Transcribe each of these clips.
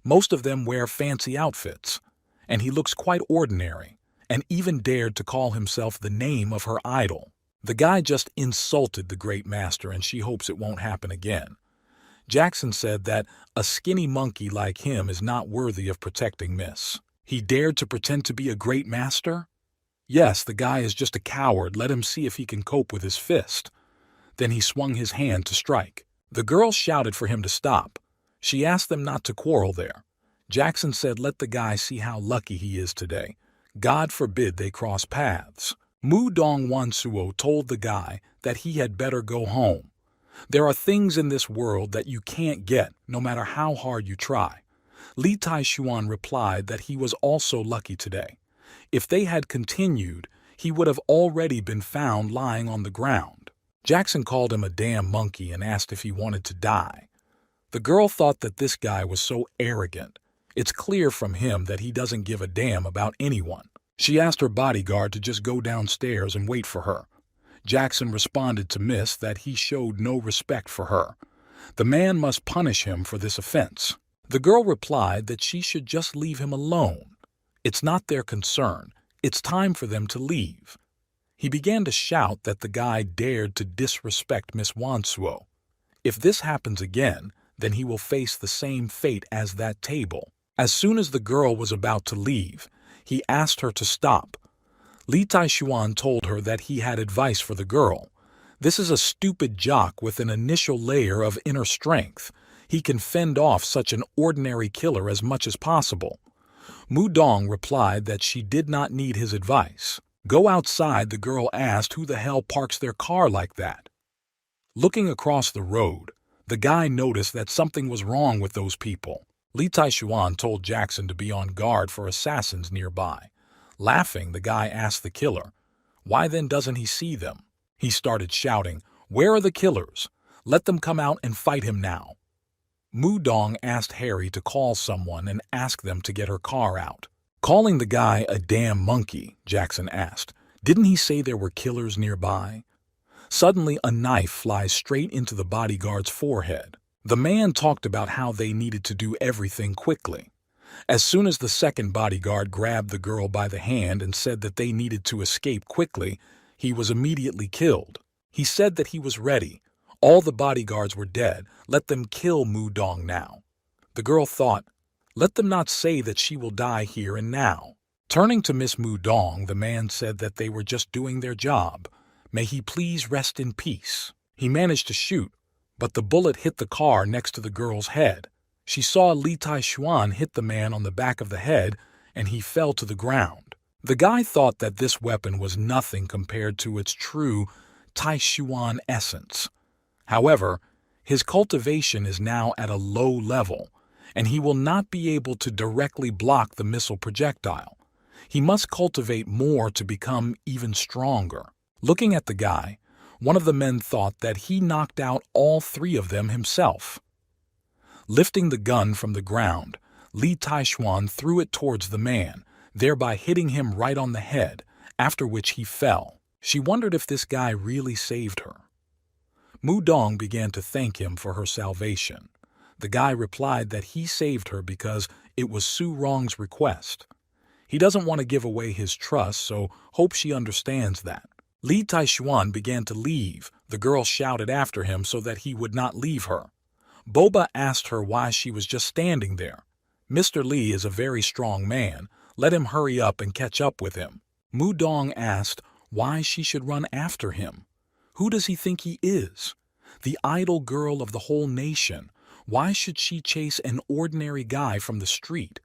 Most of them wear fancy outfits, and he looks quite ordinary, and even dared to call himself the name of her idol. The guy just insulted the great master, and she hopes it won't happen again. Jackson said that a skinny monkey like him is not worthy of protecting Miss. He dared to pretend to be a great master? Yes, the guy is just a coward. Let him see if he can cope with his fist. Then he swung his hand to strike. The girl shouted for him to stop. She asked them not to quarrel there. Jackson said, let the guy see how lucky he is today. God forbid they cross paths. Mu Dong Wansuo told the guy that he had better go home. There are things in this world that you can't get, no matter how hard you try. Li Taishuan replied that he was also lucky today. If they had continued, he would have already been found lying on the ground. Jackson called him a damn monkey and asked if he wanted to die. The girl thought that this guy was so arrogant. It's clear from him that he doesn't give a damn about anyone. She asked her bodyguard to just go downstairs and wait for her. Jackson responded to Miss that he showed no respect for her. The man must punish him for this offense. The girl replied that she should just leave him alone. It's not their concern. It's time for them to leave. He began to shout that the guy dared to disrespect Miss Wansuo. If this happens again, then he will face the same fate as that table. As soon as the girl was about to leave, he asked her to stop. Li Taishuan told her that he had advice for the girl. This is a stupid jock with an initial layer of inner strength. He can fend off such an ordinary killer as much as possible. Mu Dong replied that she did not need his advice. Go outside, the girl asked who the hell parks their car like that. Looking across the road, the guy noticed that something was wrong with those people. Li Taishuan told Jackson to be on guard for assassins nearby. Laughing, the guy asked the killer, why then doesn't he see them? He started shouting, where are the killers? Let them come out and fight him now. Mu Dong asked Harry to call someone and ask them to get her car out. Calling the guy a damn monkey, Jackson asked, didn't he say there were killers nearby? Suddenly, a knife flies straight into the bodyguard's forehead. The man talked about how they needed to do everything quickly. As soon as the second bodyguard grabbed the girl by the hand and said that they needed to escape quickly, he was immediately killed. He said that he was ready. All the bodyguards were dead. Let them kill Mu Dong now. The girl thought, let them not say that she will die here and now. Turning to Miss Mu Dong, the man said that they were just doing their job. May he please rest in peace. He managed to shoot, but the bullet hit the car next to the girl's head. She saw Li Taishuan hit the man on the back of the head, and he fell to the ground. The guy thought that this weapon was nothing compared to its true Taishuan essence. However, his cultivation is now at a low level, and he will not be able to directly block the missile projectile. He must cultivate more to become even stronger. Looking at the guy, one of the men thought that he knocked out all three of them himself. Lifting the gun from the ground, Li Taishuan threw it towards the man, thereby hitting him right on the head, after which he fell. She wondered if this guy really saved her. Mu Dong began to thank him for her salvation. The guy replied that he saved her because it was Su Rong's request. He doesn't want to give away his trust, so hope she understands that. Li Taishuan began to leave. The girl shouted after him so that he would not leave her. Boba asked her why she was just standing there. Mr. Li is a very strong man. Let him hurry up and catch up with him. Mu Dong asked why she should run after him. Who does he think he is? The idol girl of the whole nation. Why should she chase an ordinary guy from the street?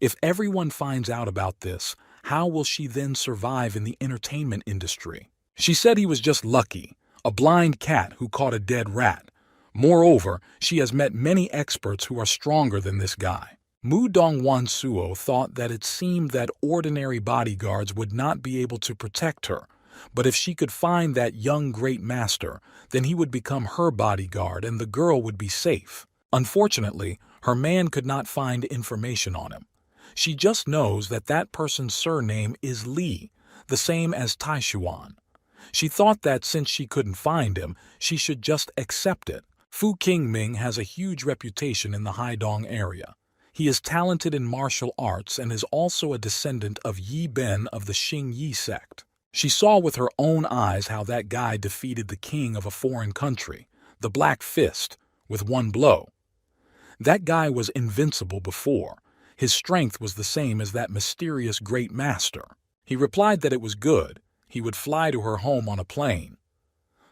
If everyone finds out about this, how will she then survive in the entertainment industry? She said he was just lucky, a blind cat who caught a dead rat. Moreover, she has met many experts who are stronger than this guy. Mu Dong Wansuo thought that it seemed that ordinary bodyguards would not be able to protect her, but if she could find that young great master, then he would become her bodyguard and the girl would be safe. Unfortunately, her man could not find information on him. She just knows that that person's surname is Li, the same as Taishuan. She thought that since she couldn't find him, she should just accept it. Fu Qingming has a huge reputation in the Haidong area. He is talented in martial arts and is also a descendant of Yi Ben of the Xing Yi sect. She saw with her own eyes how that guy defeated the king of a foreign country, the Black Fist, with one blow. That guy was invincible before. His strength was the same as that mysterious great master. He replied that it was good. He would fly to her home on a plane.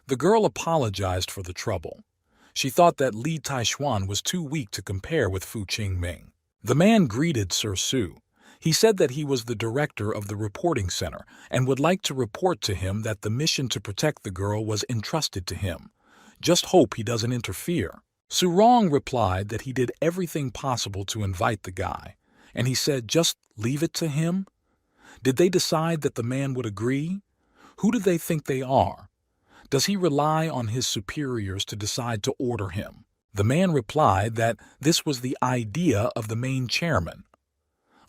The girl apologized for the trouble. She thought that Li Taishuan was too weak to compare with Fu Qingming. The man greeted Sir Su. He said that he was the director of the reporting center and would like to report to him that the mission to protect the girl was entrusted to him. Just hope he doesn't interfere. Su Rong replied that he did everything possible to invite the guy, and he said just leave it to him. Did they decide that the man would agree? Who do they think they are? Does he rely on his superiors to decide to order him? The man replied that this was the idea of the main chairman.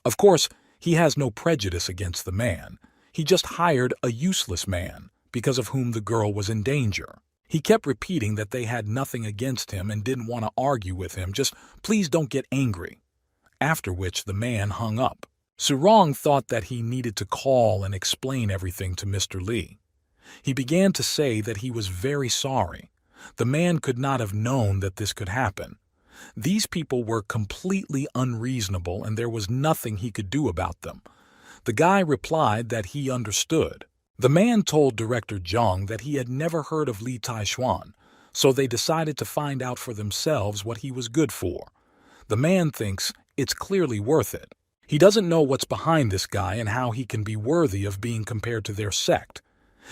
Of course, he has no prejudice against the man. He just hired a useless man, because of whom the girl was in danger. He kept repeating that they had nothing against him and didn't want to argue with him, just please don't get angry. After which the man hung up. Su Rong thought that he needed to call and explain everything to Mr. Li. He began to say that he was very sorry. The man could not have known that this could happen. These people were completely unreasonable and there was nothing he could do about them. The guy replied that he understood. The man told Director Zhang that he had never heard of Li Taishuan, so they decided to find out for themselves what he was good for. The man thinks it's clearly worth it. He doesn't know what's behind this guy and how he can be worthy of being compared to their sect.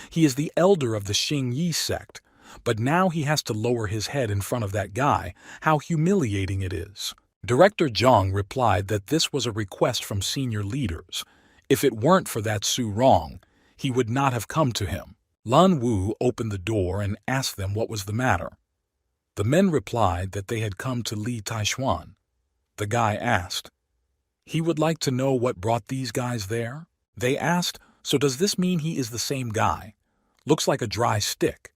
He is the elder of the Xing Yi sect, but now he has to lower his head in front of that guy. How humiliating it is. Director Zhang replied that this was a request from senior leaders. If it weren't for that Su Rong, he would not have come to him. Lun Wu opened the door and asked them what was the matter. The men replied that they had come to Li Taishuan. The guy asked, he would like to know what brought these guys there? They asked, so does this mean he is the same guy? Looks like a dry stick.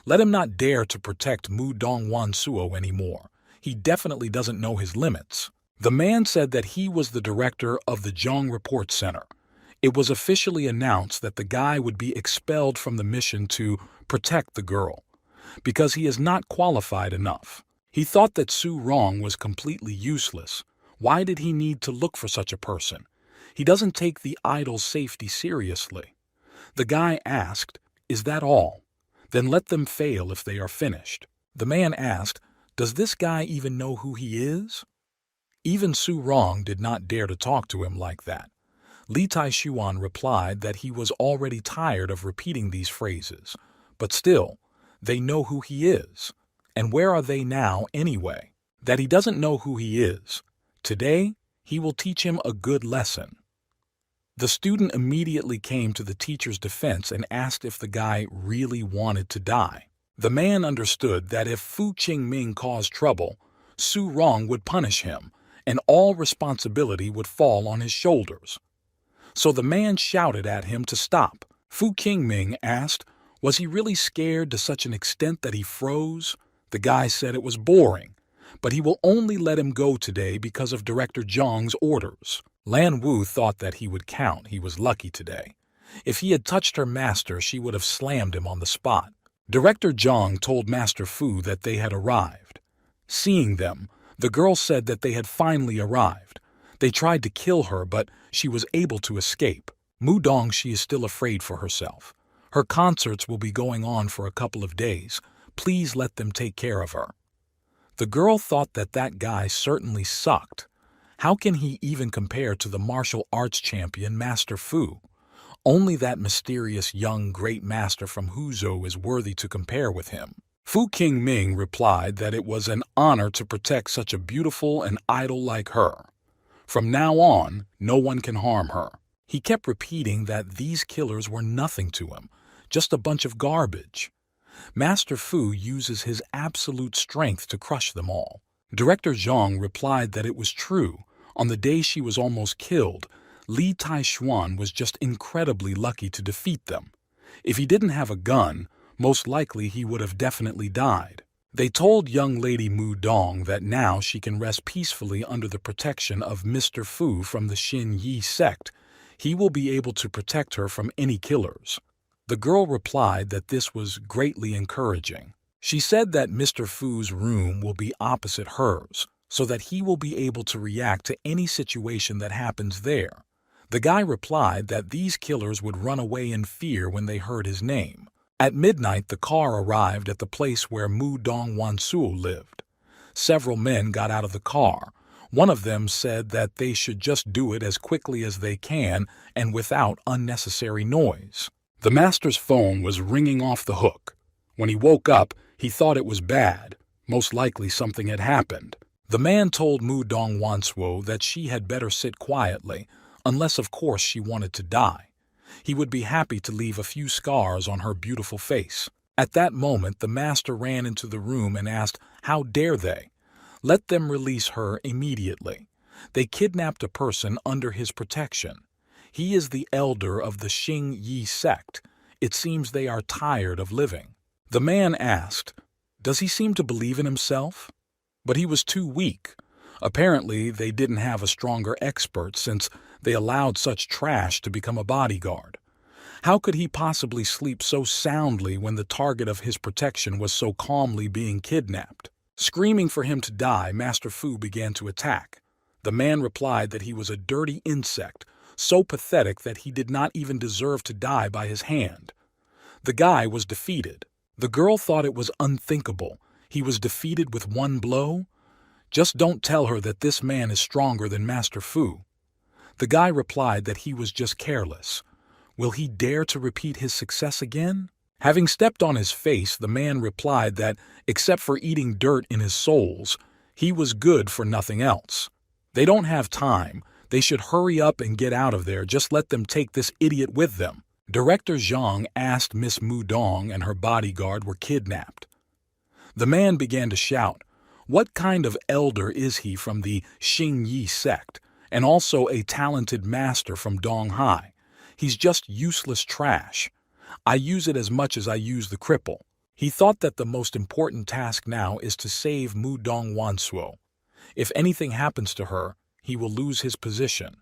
Let him not dare to protect Mu Dongwan Suo anymore. He definitely doesn't know his limits. The man said that he was the director of the Zhong Report Center. It was officially announced that the guy would be expelled from the mission to protect the girl, because he is not qualified enough. He thought that Su Rong was completely useless. Why did he need to look for such a person? He doesn't take the idol's safety seriously. The guy asked, is that all? Then let them fail if they are finished. The man asked, does this guy even know who he is? Even Su Rong did not dare to talk to him like that. Li Taishuan replied that he was already tired of repeating these phrases, but still, they know who he is. And where are they now anyway? That he doesn't know who he is. Today, he will teach him a good lesson. The student immediately came to the teacher's defense and asked if the guy really wanted to die. The man understood that if Fu Qingming caused trouble, Su Rong would punish him, and all responsibility would fall on his shoulders. So the man shouted at him to stop. Fu Qingming asked, was he really scared to such an extent that he froze? The guy said it was boring, but he will only let him go today because of Director Zhang's orders. Lan Wu thought that he would count. He was lucky today. If he had touched her master, she would have slammed him on the spot. Director Zhang told Master Fu that they had arrived. Seeing them, the girl said that they had finally arrived. They tried to kill her, but she was able to escape. Mudong, she is still afraid for herself. Her concerts will be going on for a couple of days. Please let them take care of her. The girl thought that that guy certainly sucked. How can he even compare to the martial arts champion Master Fu? Only that mysterious young great master from Huzhou is worthy to compare with him. Fu Qingming replied that it was an honor to protect such a beautiful and idol like her. From now on, no one can harm her. He kept repeating that these killers were nothing to him, just a bunch of garbage. Master Fu uses his absolute strength to crush them all. Director Zhang replied that it was true. On the day she was almost killed, Li Taishuan was just incredibly lucky to defeat them. If he didn't have a gun, most likely he would have definitely died. They told young lady Mu Dong that now she can rest peacefully under the protection of Mr. Fu from the Xin Yi sect. He will be able to protect her from any killers. The girl replied that this was greatly encouraging. She said that Mr. Fu's room will be opposite hers, so that he will be able to react to any situation that happens there. The guy replied that these killers would run away in fear when they heard his name. At midnight, the car arrived at the place where Mu Dong Wansuo lived. Several men got out of the car. One of them said that they should just do it as quickly as they can and without unnecessary noise. The master's phone was ringing off the hook. When he woke up, he thought it was bad. Most likely something had happened. The man told Mu Dong Wansuo that she had better sit quietly, unless of course she wanted to die. He would be happy to leave a few scars on her beautiful face. At that moment, the master ran into the room and asked, "How dare they? Let them release her immediately. They kidnapped a person under his protection. He is the elder of the Xin Yi sect. It seems they are tired of living." The man asked, "Does he seem to believe in himself?" But he was too weak. Apparently, they didn't have a stronger expert since they allowed such trash to become a bodyguard. How could he possibly sleep so soundly when the target of his protection was so calmly being kidnapped? Screaming for him to die, Master Fu began to attack. The man replied that he was a dirty insect, so pathetic that he did not even deserve to die by his hand. The guy was defeated. The girl thought it was unthinkable. He was defeated with one blow? Just don't tell her that this man is stronger than Master Fu. The guy replied that he was just careless. Will he dare to repeat his success again? Having stepped on his face, the man replied that, except for eating dirt in his soles, he was good for nothing else. They don't have time. They should hurry up and get out of there. Just let them take this idiot with them. Director Zhang asked Miss Mu Dong and her bodyguard were kidnapped. The man began to shout, "What kind of elder is he from the Xin Yi sect, and also a talented master from Dong Hai? He's just useless trash. I use it as much as I use the cripple." He thought that the most important task now is to save Mu Dong Wansuo. If anything happens to her, he will lose his position.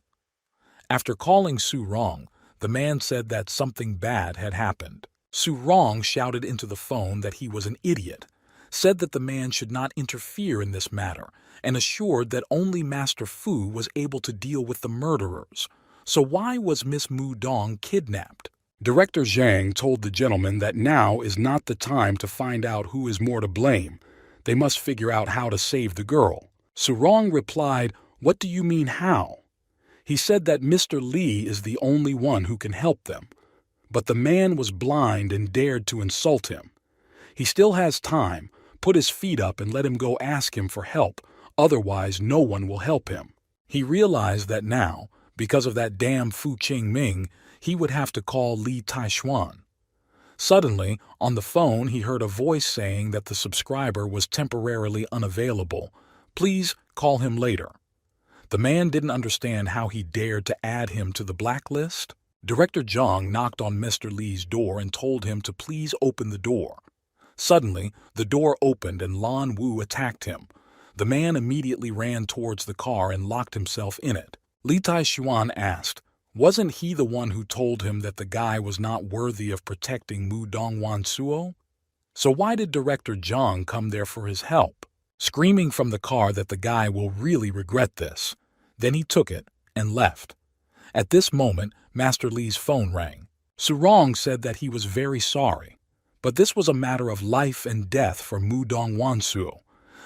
After calling Su Rong, the man said that something bad had happened. Su Rong shouted into the phone that he was an idiot, said that the man should not interfere in this matter, and assured that only Master Fu was able to deal with the murderers. So why was Miss Mu Dong kidnapped? Director Zhang told the gentleman that now is not the time to find out who is more to blame. They must figure out how to save the girl. Su Rong replied, "What do you mean how?" He said that Mr. Li is the only one who can help them. But the man was blind and dared to insult him. He still has time. Put his feet up and let him go ask him for help. Otherwise, no one will help him. He realized that now, because of that damn Fu Qingming, he would have to call Li Taishuan. Suddenly, on the phone, he heard a voice saying that the subscriber was temporarily unavailable. Please call him later. The man didn't understand how he dared to add him to the blacklist. Director Zhang knocked on Mr. Li's door and told him to please open the door. Suddenly, the door opened and Lan Wu attacked him. The man immediately ran towards the car and locked himself in it. Li Taishuan asked, wasn't he the one who told him that the guy was not worthy of protecting Mu Dong Wansuo? So why did Director Zhang come there for his help? Screaming from the car that the guy will really regret this. Then he took it and left. At this moment, Master Li's phone rang. Su Rong said that he was very sorry. But this was a matter of life and death for Mu Dong Wansuo.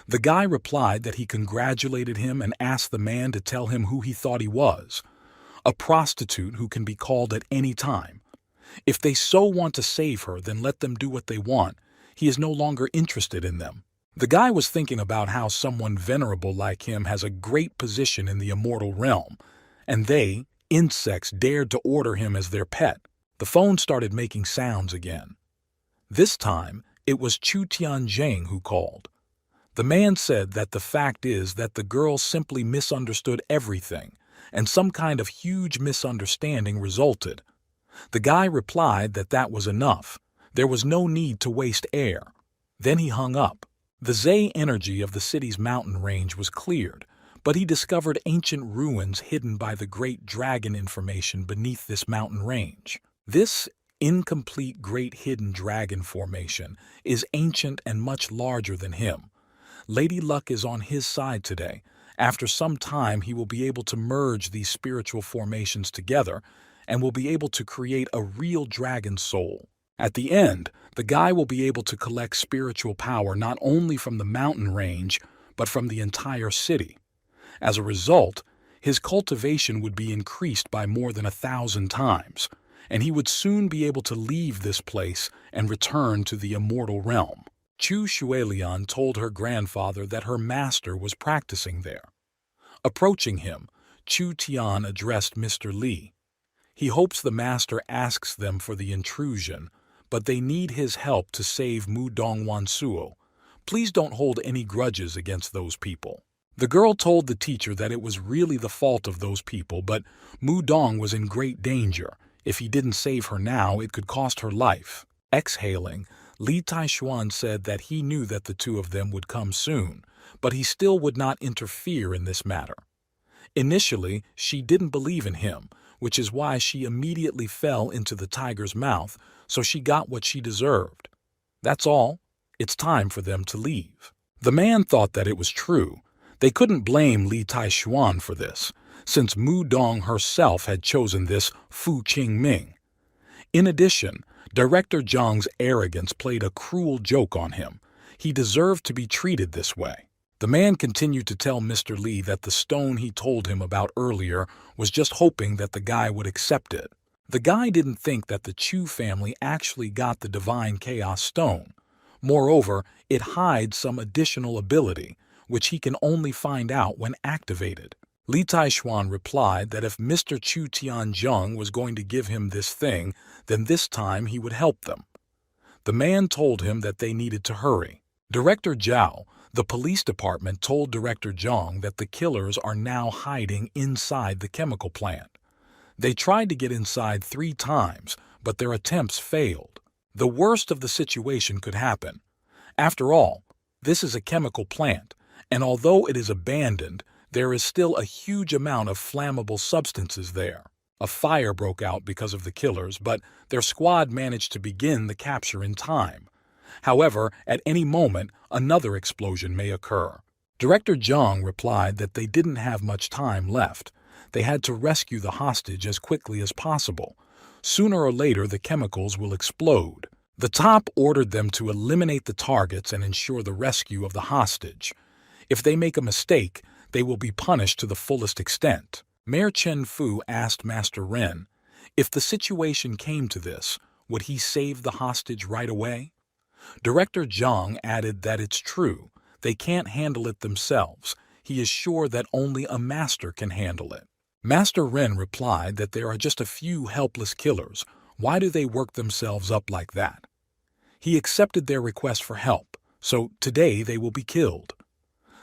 The guy replied that he congratulated him and asked the man to tell him who he thought he was. A prostitute who can be called at any time. If they so want to save her, then let them do what they want. He is no longer interested in them. The guy was thinking about how someone venerable like him has a great position in the immortal realm, and they, insects, dared to order him as their pet. The phone started making sounds again. This time, it was Chu Tianjing who called. The man said that the fact is that the girl simply misunderstood everything, and some kind of huge misunderstanding resulted. The guy replied that that was enough. There was no need to waste air. Then he hung up. The Zay energy of the city's mountain range was cleared, but he discovered ancient ruins hidden by the great dragon information beneath this mountain range. This incomplete great hidden dragon formation is ancient and much larger than him. Lady Luck is on his side today. After some time, he will be able to merge these spiritual formations together and will be able to create a real dragon soul. At the end, the guy will be able to collect spiritual power not only from the mountain range, but from the entire city. As a result, his cultivation would be increased by more than 1,000 times, and he would soon be able to leave this place and return to the immortal realm. Chu Shuelian told her grandfather that her master was practicing there. Approaching him, Chu Tian addressed Mr. Li. He hopes the master asks them for the intrusion, but they need his help to save Mu Dong Wansuo. Please don't hold any grudges against those people. The girl told the teacher that it was really the fault of those people, but Mu Dong was in great danger. If he didn't save her now, it could cost her life. Exhaling, Li Taishuan said that he knew that the two of them would come soon, but he still would not interfere in this matter. Initially, she didn't believe in him, which is why she immediately fell into the tiger's mouth, so she got what she deserved. That's all. It's time for them to leave. The man thought that it was true. They couldn't blame Li Taishuan for this, since Mu Dong herself had chosen this Fu Qingming. In addition, Director Zhang's arrogance played a cruel joke on him. He deserved to be treated this way. The man continued to tell Mr. Li that the stone he told him about earlier was just hoping that the guy would accept it. The guy didn't think that the Chu family actually got the Divine Chaos Stone. Moreover, it hides some additional ability, which he can only find out when activated. Li Taishuan replied that if Mr. Chu Tianzheng was going to give him this thing, then this time he would help them. The man told him that they needed to hurry. Director Zhao, the police department, told Director Zhang that the killers are now hiding inside the chemical plant. They tried to get inside 3 times, but their attempts failed. The worst of the situation could happen. After all, this is a chemical plant, and although it is abandoned, there is still a huge amount of flammable substances there. A fire broke out because of the killers, but their squad managed to begin the capture in time. However, at any moment, another explosion may occur. Director Zhang replied that they didn't have much time left. They had to rescue the hostage as quickly as possible. Sooner or later, the chemicals will explode. The top ordered them to eliminate the targets and ensure the rescue of the hostage. If they make a mistake, they will be punished to the fullest extent. Mayor Chen Fu asked Master Ren, if the situation came to this, would he save the hostage right away? Director Zhang added that it's true. They can't handle it themselves. He is sure that only a master can handle it. Master Ren replied that there are just a few helpless killers. Why do they work themselves up like that? He accepted their request for help, so today they will be killed.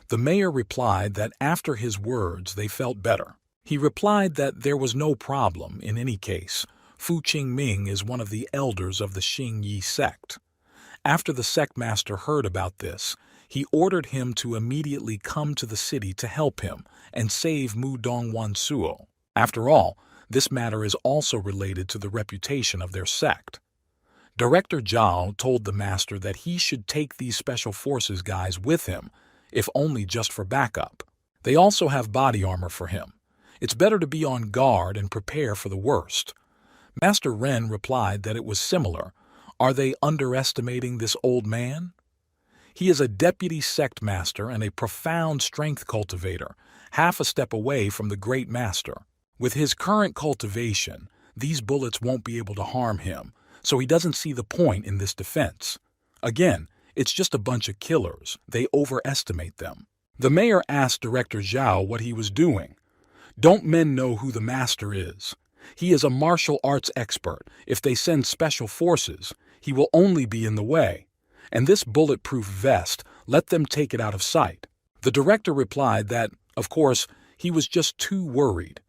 The mayor replied that after his words they felt better. He replied that there was no problem in any case. Fu Qingming is one of the elders of the Xingyi sect. After the sect master heard about this, he ordered him to immediately come to the city to help him and save Mu Dong Wansuo. After all, this matter is also related to the reputation of their sect. Director Zhao told the master that he should take these special forces guys with him, if only just for backup. They also have body armor for him. It's better to be on guard and prepare for the worst. Master Ren replied that it was similar. Are they underestimating this old man? He is a deputy sect master and a profound strength cultivator, half a step away from the great master. With his current cultivation, these bullets won't be able to harm him, so he doesn't see the point in this defense. Again, it's just a bunch of killers. They overestimate them. The mayor asked Director Zhao what he was doing. Don't men know who the master is? He is a martial arts expert. If they send special forces, he will only be in the way. And this bulletproof vest, let them take it out of sight. The director replied that, of course, he was just too worried.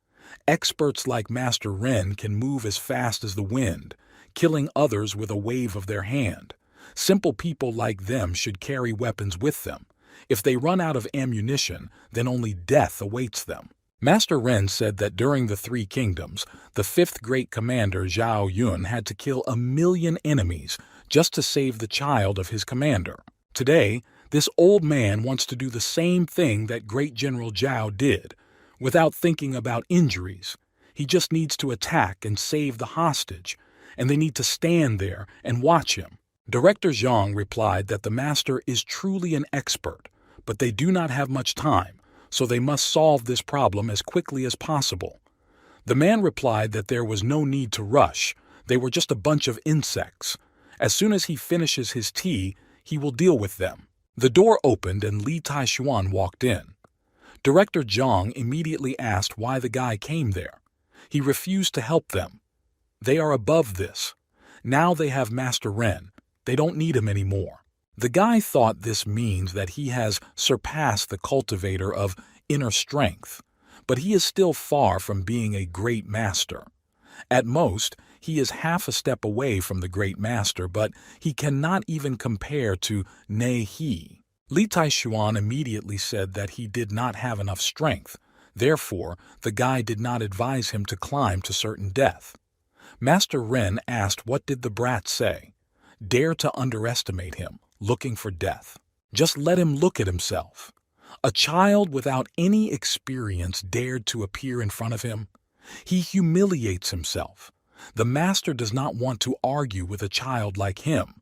Experts like Master Ren can move as fast as the wind, killing others with a wave of their hand. Simple people like them should carry weapons with them. If they run out of ammunition, then only death awaits them. Master Ren said that during the Three Kingdoms, the fifth great commander Zhao Yun had to kill 1,000,000 enemies just to save the child of his commander. Today, this old man wants to do the same thing that great General Zhao did, without thinking about injuries. He just needs to attack and save the hostage, and they need to stand there and watch him. Director Zhang replied that the master is truly an expert, but they do not have much time, so they must solve this problem as quickly as possible. The man replied that there was no need to rush, they were just a bunch of insects. As soon as he finishes his tea, he will deal with them. The door opened and Li Taishuan walked in. Director Zhang immediately asked why the guy came there. He refused to help them. They are above this. Now they have Master Ren. They don't need him anymore. The guy thought this means that he has surpassed the cultivator of inner strength, but he is still far from being a great master. At most, he is half a step away from the great master, but he cannot even compare to Ne He. Li Taishuan immediately said that he did not have enough strength. Therefore, the guy did not advise him to climb to certain death. Master Ren asked what did the brat say. Dare to underestimate him, looking for death. Just let him look at himself. A child without any experience dared to appear in front of him. He humiliates himself. The master does not want to argue with a child like him.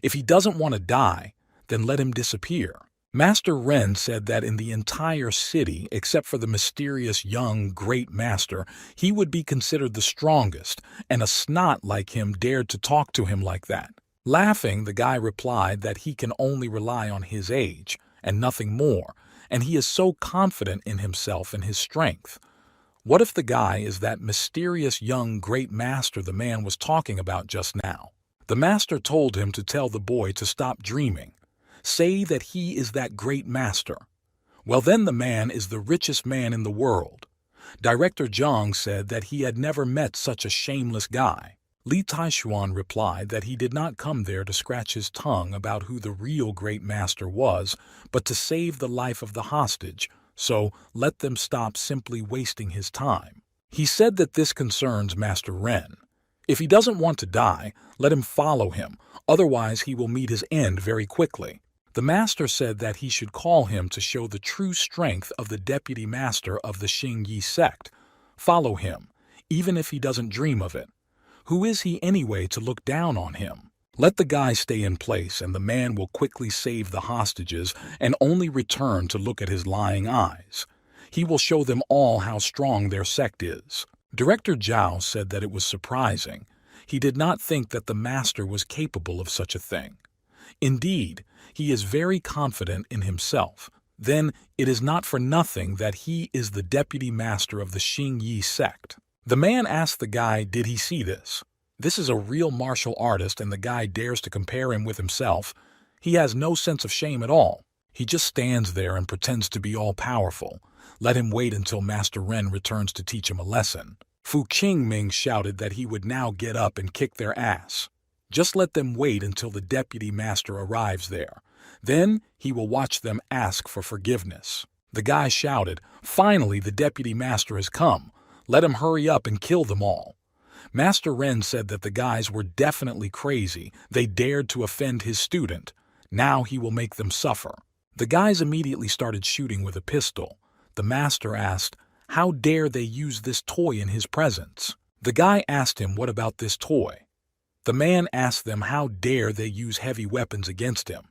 If he doesn't want to die, then let him disappear. Master Ren said that in the entire city, except for the mysterious young great master, he would be considered the strongest, and a snot like him dared to talk to him like that. Laughing, the guy replied that he can only rely on his age, and nothing more, and he is so confident in himself and his strength. What if the guy is that mysterious young great master the man was talking about just now? The master told him to tell the boy to stop dreaming. Say that he is that great master. Well, then the man is the richest man in the world. Director Zhang said that he had never met such a shameless guy. Li Taishuan replied that he did not come there to scratch his tongue about who the real great master was, but to save the life of the hostage, so let them stop simply wasting his time. He said that this concerns Master Ren. If he doesn't want to die, let him follow him, otherwise he will meet his end very quickly. The master said that he should call him to show the true strength of the deputy master of the Xingyi sect. Follow him, even if he doesn't dream of it. Who is he anyway to look down on him? Let the guy stay in place and the man will quickly save the hostages and only return to look at his lying eyes. He will show them all how strong their sect is. Director Zhao said that it was surprising. He did not think that the master was capable of such a thing. Indeed, he is very confident in himself. Then it is not for nothing that he is the deputy master of the Xingyi sect. The man asked the guy, did he see this? This is a real martial artist and the guy dares to compare him with himself. He has no sense of shame at all. He just stands there and pretends to be all-powerful. Let him wait until Master Ren returns to teach him a lesson. Fu Qingming shouted that he would now get up and kick their ass. Just let them wait until the deputy master arrives there. Then he will watch them ask for forgiveness. The guy shouted, finally the deputy master has come. Let him hurry up and kill them all. Master Ren said that the guys were definitely crazy. They dared to offend his student. Now he will make them suffer. The guys immediately started shooting with a pistol. The master asked, how dare they use this toy in his presence? The guy asked him what about this toy. The man asked them how dare they use heavy weapons against him.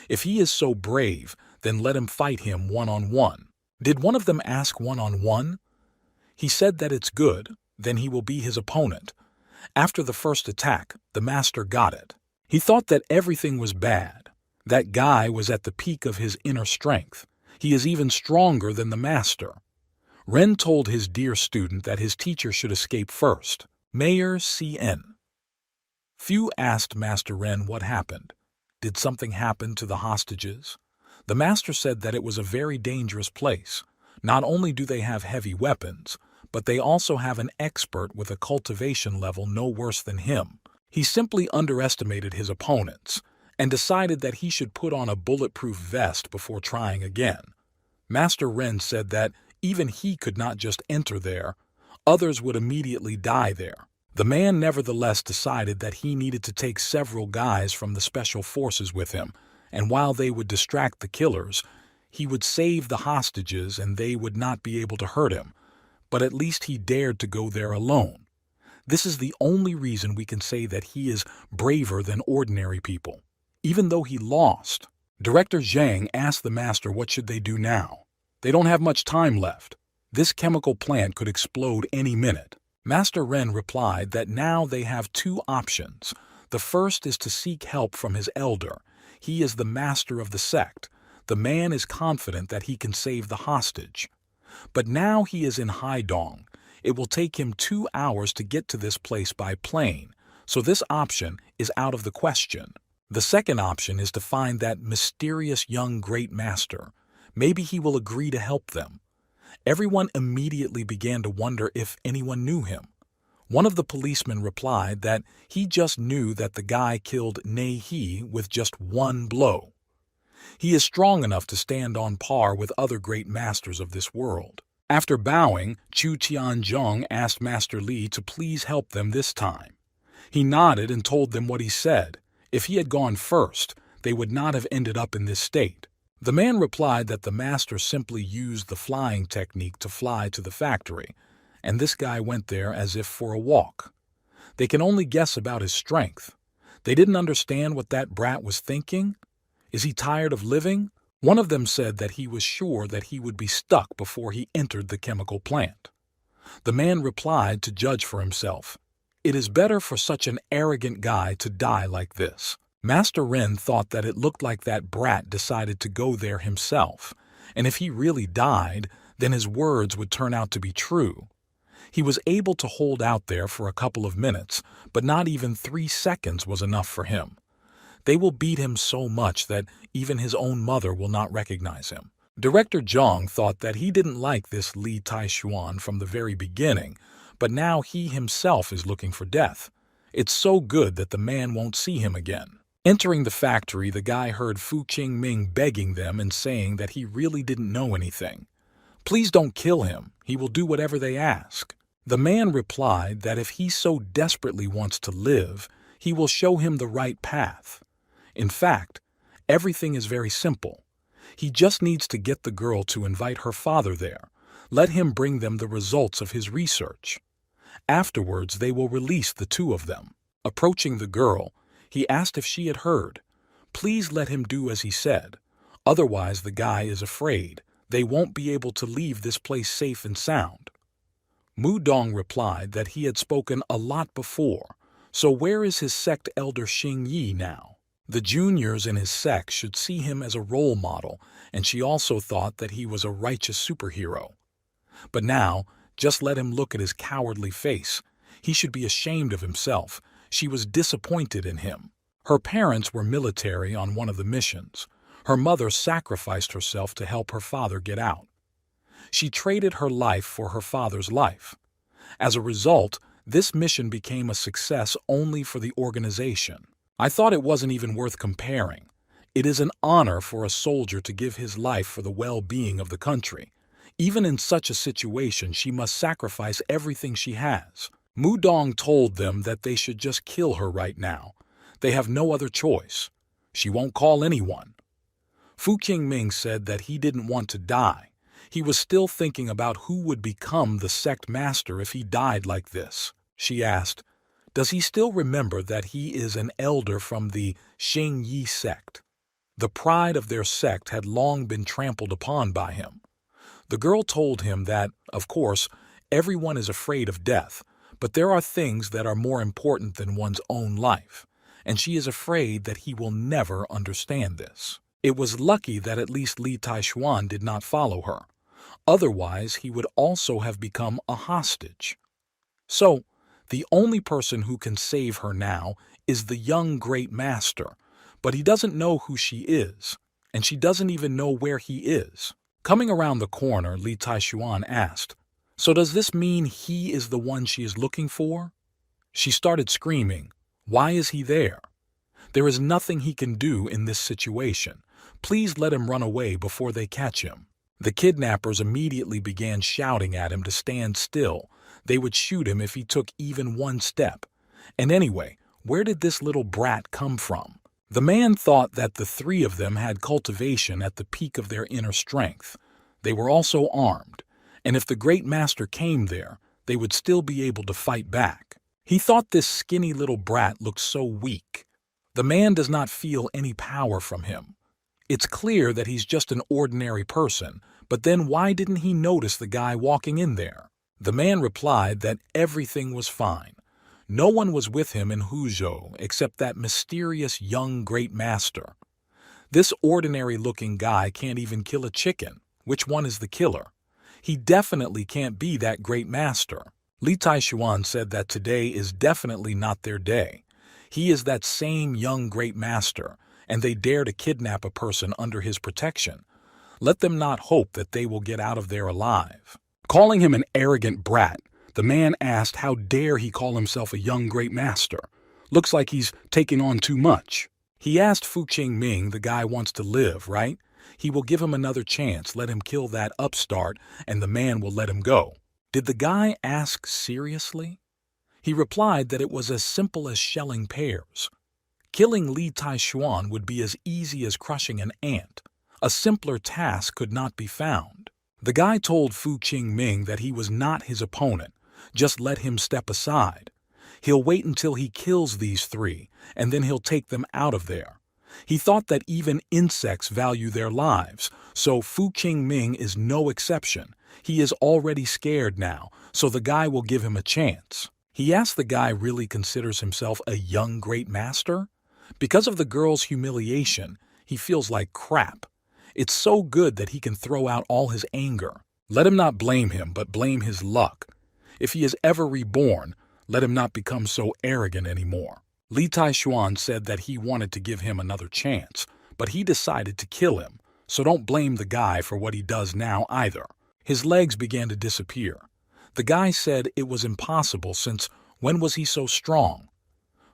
If he is so brave, then let him fight him one-on-one. Did one of them ask one-on-one? He said that it's good, then he will be his opponent. After the first attack, the master got it. He thought that everything was bad. That guy was at the peak of his inner strength. He is even stronger than the master. Ren told his dear student that his teacher should escape first. Mayor CN. Few asked Master Ren what happened. Did something happen to the hostages? The master said that it was a very dangerous place. Not only do they have heavy weapons, but they also have an expert with a cultivation level no worse than him. He simply underestimated his opponents, and decided that he should put on a bulletproof vest before trying again. Master Ren said that even he could not just enter there, others would immediately die there. The man nevertheless decided that he needed to take several guys from the special forces with him, and while they would distract the killers, he would save the hostages and they would not be able to hurt him, but at least he dared to go there alone. This is the only reason we can say that he is braver than ordinary people. Even though he lost, Director Zhang asked the master what should they do now. They don't have much time left. This chemical plant could explode any minute. Master Ren replied that now they have two options. The first is to seek help from his elder. He is the master of the sect. The man is confident that he can save the hostage. But now he is in Haidong. It will take him 2 hours to get to this place by plane, so this option is out of the question. The second option is to find that mysterious young great master. Maybe he will agree to help them. Everyone immediately began to wonder if anyone knew him. One of the policemen replied that he just knew that the guy killed Nei-He with just one blow. He is strong enough to stand on par with other great masters of this world. After bowing, Chu Tianzhong asked Master Li to please help them this time. He nodded and told them what he said. If he had gone first, they would not have ended up in this state. The man replied that the master simply used the flying technique to fly to the factory, and this guy went there as if for a walk. They can only guess about his strength. They didn't understand what that brat was thinking. Is he tired of living? One of them said that he was sure that he would be stuck before he entered the chemical plant. The man replied to judge for himself. It is better for such an arrogant guy to die like this. Master Ren thought that it looked like that brat decided to go there himself, and if he really died, then his words would turn out to be true. He was able to hold out there for a couple of minutes, but not even 3 seconds was enough for him. They will beat him so much that even his own mother will not recognize him. Director Zhang thought that he didn't like this Li Taishuan from the very beginning, but now he himself is looking for death. It's so good that the man won't see him again. Entering the factory, the guy heard Fu Qingming begging them and saying that he really didn't know anything. Please don't kill him. He will do whatever they ask. The man replied that if he so desperately wants to live, he will show him the right path. In fact, everything is very simple. He just needs to get the girl to invite her father there. Let him bring them the results of his research. Afterwards, they will release the two of them. Approaching the girl, he asked if she had heard. Please let him do as he said. Otherwise, the guy is afraid. They won't be able to leave this place safe and sound. Mu Dong replied that he had spoken a lot before. So where is his sect elder Xing Yi now? The juniors in his sect should see him as a role model, and she also thought that he was a righteous superhero. But now, just let him look at his cowardly face. He should be ashamed of himself. She was disappointed in him. Her parents were military on one of the missions. Her mother sacrificed herself to help her father get out. She traded her life for her father's life. As a result, this mission became a success only for the organization. I thought it wasn't even worth comparing. It is an honor for a soldier to give his life for the well-being of the country. Even in such a situation, she must sacrifice everything she has. Mu Dong told them that they should just kill her right now. They have no other choice. She won't call anyone. Fu Qingming said that he didn't want to die. He was still thinking about who would become the sect master if he died like this. She asked, does he still remember that he is an elder from the Xing Yi sect? The pride of their sect had long been trampled upon by him. The girl told him that, of course, everyone is afraid of death, but there are things that are more important than one's own life, and she is afraid that he will never understand this. It was lucky that at least Li Taishuan did not follow her. Otherwise, he would also have become a hostage. So, the only person who can save her now is the young great master, but he doesn't know who she is, and she doesn't even know where he is. Coming around the corner, Li Taishuan asked, so does this mean he is the one she is looking for? She started screaming, why is he there? There is nothing he can do in this situation. Please let him run away before they catch him. The kidnappers immediately began shouting at him to stand still. They would shoot him if he took even one step. And anyway, where did this little brat come from? The man thought that the three of them had cultivation at the peak of their inner strength. They were also armed, and if the great master came there, they would still be able to fight back. He thought this skinny little brat looked so weak. The man does not feel any power from him. It's clear that he's just an ordinary person, but then why didn't he notice the guy walking in there? The man replied that everything was fine. No one was with him in Huzhou except that mysterious young great master. This ordinary-looking guy can't even kill a chicken. Which one is the killer? He definitely can't be that great master. Li Taishuan said that today is definitely not their day. He is that same young great master, and they dare to kidnap a person under his protection. Let them not hope that they will get out of there alive. Calling him an arrogant brat, the man asked how dare he call himself a young great master. Looks like he's taking on too much. He asked Fu Qingming the guy wants to live, right? He will give him another chance, let him kill that upstart, and the man will let him go. Did the guy ask seriously? He replied that it was as simple as shelling pears. Killing Li Taishuan would be as easy as crushing an ant. A simpler task could not be found. The guy told Fu Qingming that he was not his opponent. Just let him step aside. He'll wait until he kills these three, and then he'll take them out of there. He thought that even insects value their lives, so Fu Qingming is no exception. He is already scared now, so the guy will give him a chance. He asked the guy really considers himself a young great master? Because of the girl's humiliation, he feels like crap. It's so good that he can throw out all his anger. Let him not blame him, but blame his luck. If he is ever reborn, let him not become so arrogant anymore. Li Taishuan said that he wanted to give him another chance, but he decided to kill him, so don't blame the guy for what he does now either. His legs began to disappear. The guy said it was impossible since when was he so strong?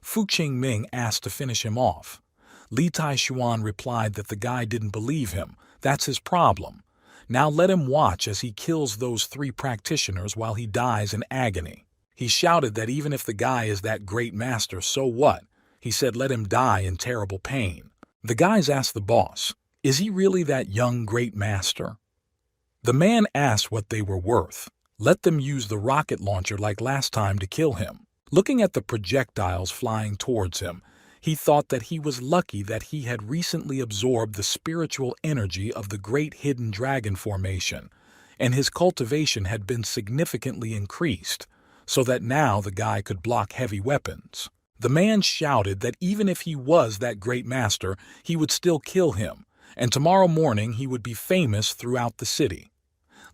Fu Qingming asked to finish him off. Li Taishuan replied that the guy didn't believe him. That's his problem. Now let him watch as he kills those three practitioners while he dies in agony. He shouted that even if the guy is that great master, so what? He said let him die in terrible pain. The guys asked the boss, is he really that young great master? The man asked what they were worth. Let them use the rocket launcher like last time to kill him. Looking at the projectiles flying towards him, he thought that he was lucky that he had recently absorbed the spiritual energy of the great hidden dragon formation, and his cultivation had been significantly increased, so that now the guy could block heavy weapons. The man shouted that even if he was that great master, he would still kill him, and tomorrow morning he would be famous throughout the city.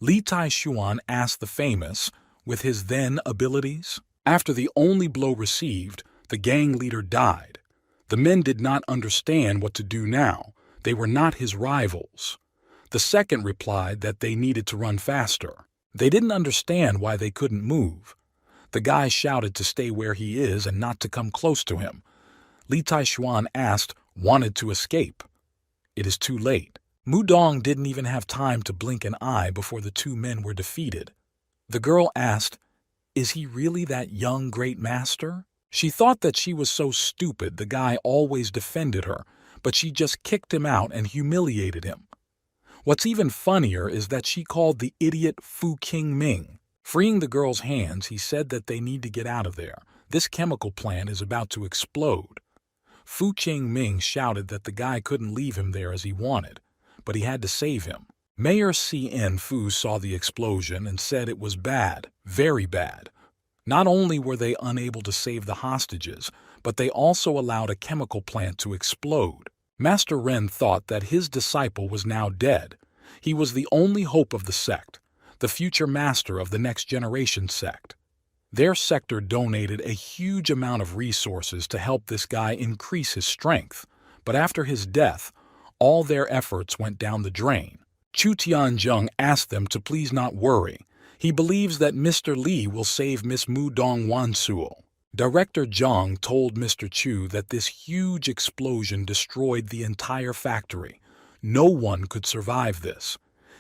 Li Taishuan asked the famous, with his then abilities. After the only blow received, the gang leader died. The men did not understand what to do now. They were not his rivals. The second replied that they needed to run faster. They didn't understand why they couldn't move. The guy shouted to stay where he is and not to come close to him. Li Taishuan wanted to escape. It is too late. Mudong didn't even have time to blink an eye before the two men were defeated. The girl asked, is he really that young great master? She thought that she was so stupid the guy always defended her, but she just kicked him out and humiliated him. What's even funnier is that she called the idiot Fu Qingming. Freeing the girl's hands, he said that they need to get out of there. This chemical plant is about to explode. Fu Qingming shouted that the guy couldn't leave him there as he wanted, but he had to save him. Mayor C.N. Fu saw the explosion and said it was bad, very bad. Not only were they unable to save the hostages, but they also allowed a chemical plant to explode. Master Ren thought that his disciple was now dead. He was the only hope of the sect, the future master of the next generation sect. Their sector donated a huge amount of resources to help this guy increase his strength, but after his death, all their efforts went down the drain. Chu Tianzheng asked them to please not worry. He believes that Mr. Li will save Miss Mudong Wansuo. Director Zhang told Mr. Chu that this huge explosion destroyed the entire factory. No one could survive this.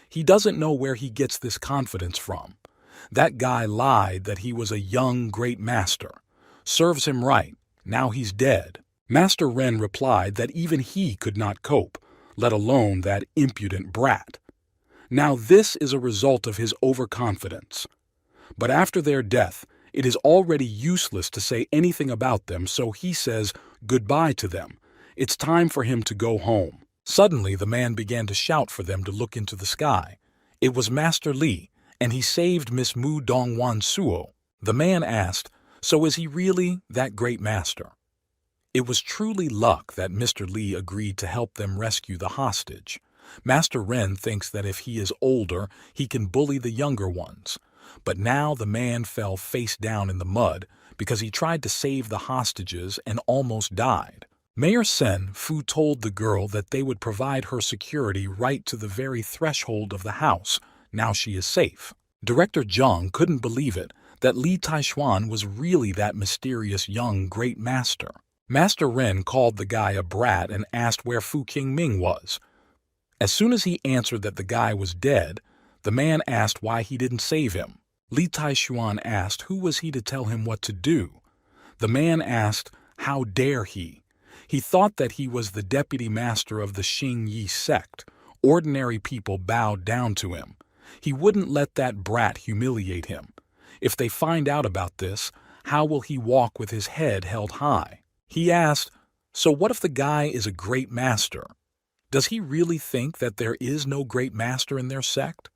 He doesn't know where he gets this confidence from. That guy lied that he was a young great master. Serves him right. Now he's dead. Master Ren replied that even he could not cope, let alone that impudent brat. Now this is a result of his overconfidence. But after their death, it is already useless to say anything about them, so he says goodbye to them. It's time for him to go home. Suddenly, the man began to shout for them to look into the sky. It was Master Li, and he saved Miss Mu Dongwan Suo. The man asked, "So is he really that great master?" It was truly luck that Mr. Li agreed to help them rescue the hostage. Master Ren thinks that if he is older, he can bully the younger ones. But now the man fell face down in the mud because he tried to save the hostages and almost died. Mayor Sen Fu told the girl that they would provide her security right to the very threshold of the house. Now she is safe. Director Zhang couldn't believe it, that Li Taishuan was really that mysterious young great master. Master Ren called the guy a brat and asked where Fu Qingming was. As soon as he answered that the guy was dead, the man asked why he didn't save him. Li Taishuan asked who was he to tell him what to do. The man asked, how dare he? He thought that he was the deputy master of the Xing Yi sect. Ordinary people bowed down to him. He wouldn't let that brat humiliate him. If they find out about this, how will he walk with his head held high? He asked, so what if the guy is a great master? Does he really think that there is no great master in their sect?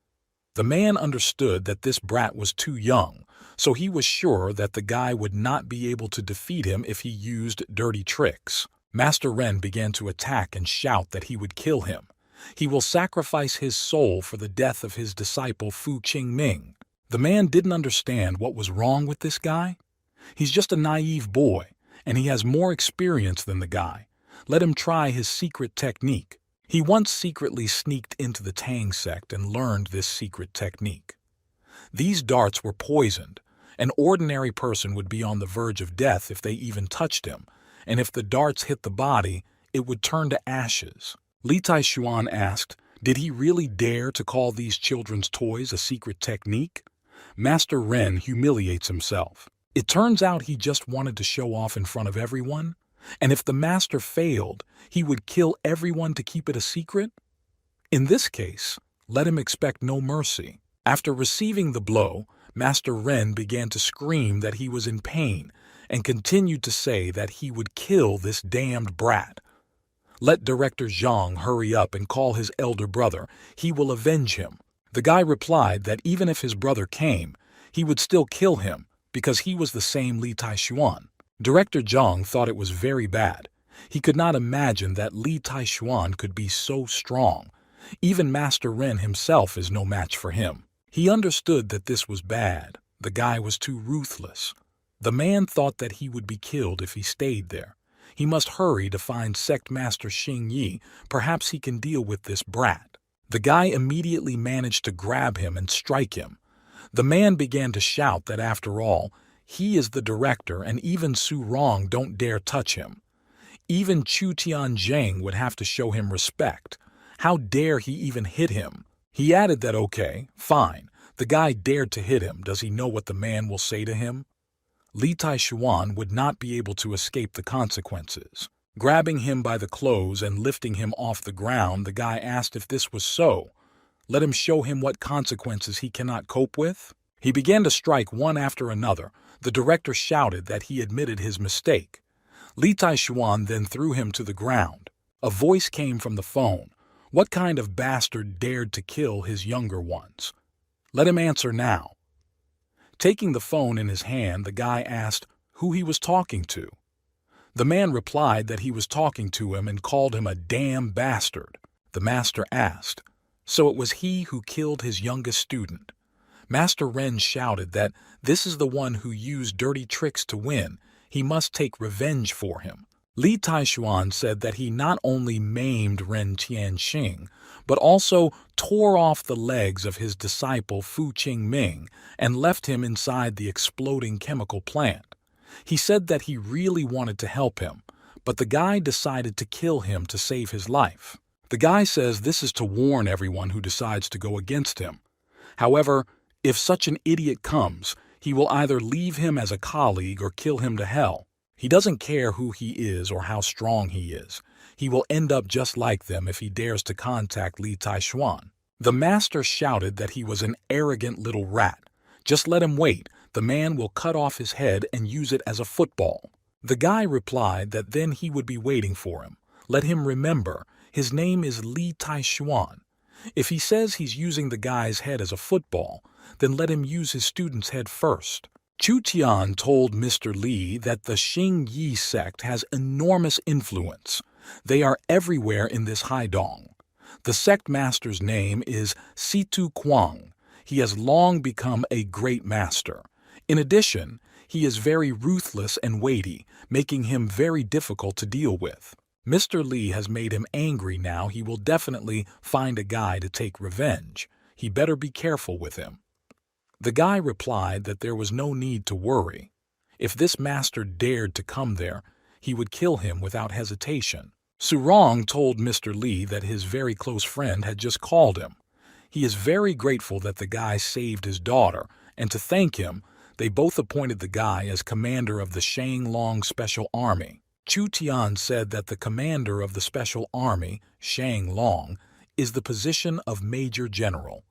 The man understood that this brat was too young, so he was sure that the guy would not be able to defeat him if he used dirty tricks. Master Ren began to attack and shout that he would kill him. He will sacrifice his soul for the death of his disciple Fu Qingming. The man didn't understand what was wrong with this guy. He's just a naive boy, and he has more experience than the guy. Let him try his secret technique. He once secretly sneaked into the Tang sect and learned this secret technique. These darts were poisoned. An ordinary person would be on the verge of death if they even touched him, and if the darts hit the body, it would turn to ashes. Li Taishuan asked, did he really dare to call these children's toys a secret technique? Master Ren humiliates himself. It turns out he just wanted to show off in front of everyone. And if the master failed, he would kill everyone to keep it a secret? In this case, let him expect no mercy. After receiving the blow, Master Ren began to scream that he was in pain and continued to say that he would kill this damned brat. Let Director Zhang hurry up and call his elder brother. He will avenge him. The guy replied that even if his brother came, he would still kill him because he was the same Li Taishuan. Director Zhang thought it was very bad. He could not imagine that Li Taishuan could be so strong. Even Master Ren himself is no match for him. He understood that this was bad. The guy was too ruthless. The man thought that he would be killed if he stayed there. He must hurry to find Sect Master Xing Yi. Perhaps he can deal with this brat. The guy immediately managed to grab him and strike him. The man began to shout that after all, he is the director and even Su Rong don't dare touch him. Even Chu Tianzheng would have to show him respect. How dare he even hit him? He added that okay, fine, the guy dared to hit him. Does he know what the man will say to him? Li Taishuan would not be able to escape the consequences. Grabbing him by the clothes and lifting him off the ground, the guy asked if this was so. Let him show him what consequences he cannot cope with. He began to strike one after another. The director shouted that he admitted his mistake. Li Taishuan then threw him to the ground. A voice came from the phone. What kind of bastard dared to kill his younger ones? Let him answer now. Taking the phone in his hand, the guy asked who he was talking to. The man replied that he was talking to him and called him a damn bastard. The master asked, so it was he who killed his youngest student. Master Ren shouted that this is the one who used dirty tricks to win. He must take revenge for him. Li Taishuan said that he not only maimed Ren Tianxing, but also tore off the legs of his disciple Fu Qingming and left him inside the exploding chemical plant. He said that he really wanted to help him, but the guy decided to kill him to save his life. The guy says this is to warn everyone who decides to go against him. However, if such an idiot comes, he will either leave him as a colleague or kill him to hell. He doesn't care who he is or how strong he is. He will end up just like them if he dares to contact Li Taishuan. The master shouted that he was an arrogant little rat. Just let him wait. The man will cut off his head and use it as a football. The guy replied that then he would be waiting for him. Let him remember, his name is Li Taishuan. If he says he's using the guy's head as a football, then let him use his student's head first. Chu Tian told Mr. Li that the Xing Yi sect has enormous influence. They are everywhere in this Haidong. The sect master's name is Situ Kuang. He has long become a great master. In addition, he is very ruthless and weighty, making him very difficult to deal with. Mr. Li has made him angry now. He will definitely find a guy to take revenge. He better be careful with him. The guy replied that there was no need to worry. If this master dared to come there, he would kill him without hesitation. Surong told Mr. Li that his very close friend had just called him. He is very grateful that the guy saved his daughter, and to thank him, they both appointed the guy as commander of the Shanglong Special Army. Chu Tian said that the commander of the Special Army, Shanglong, is the position of Major General.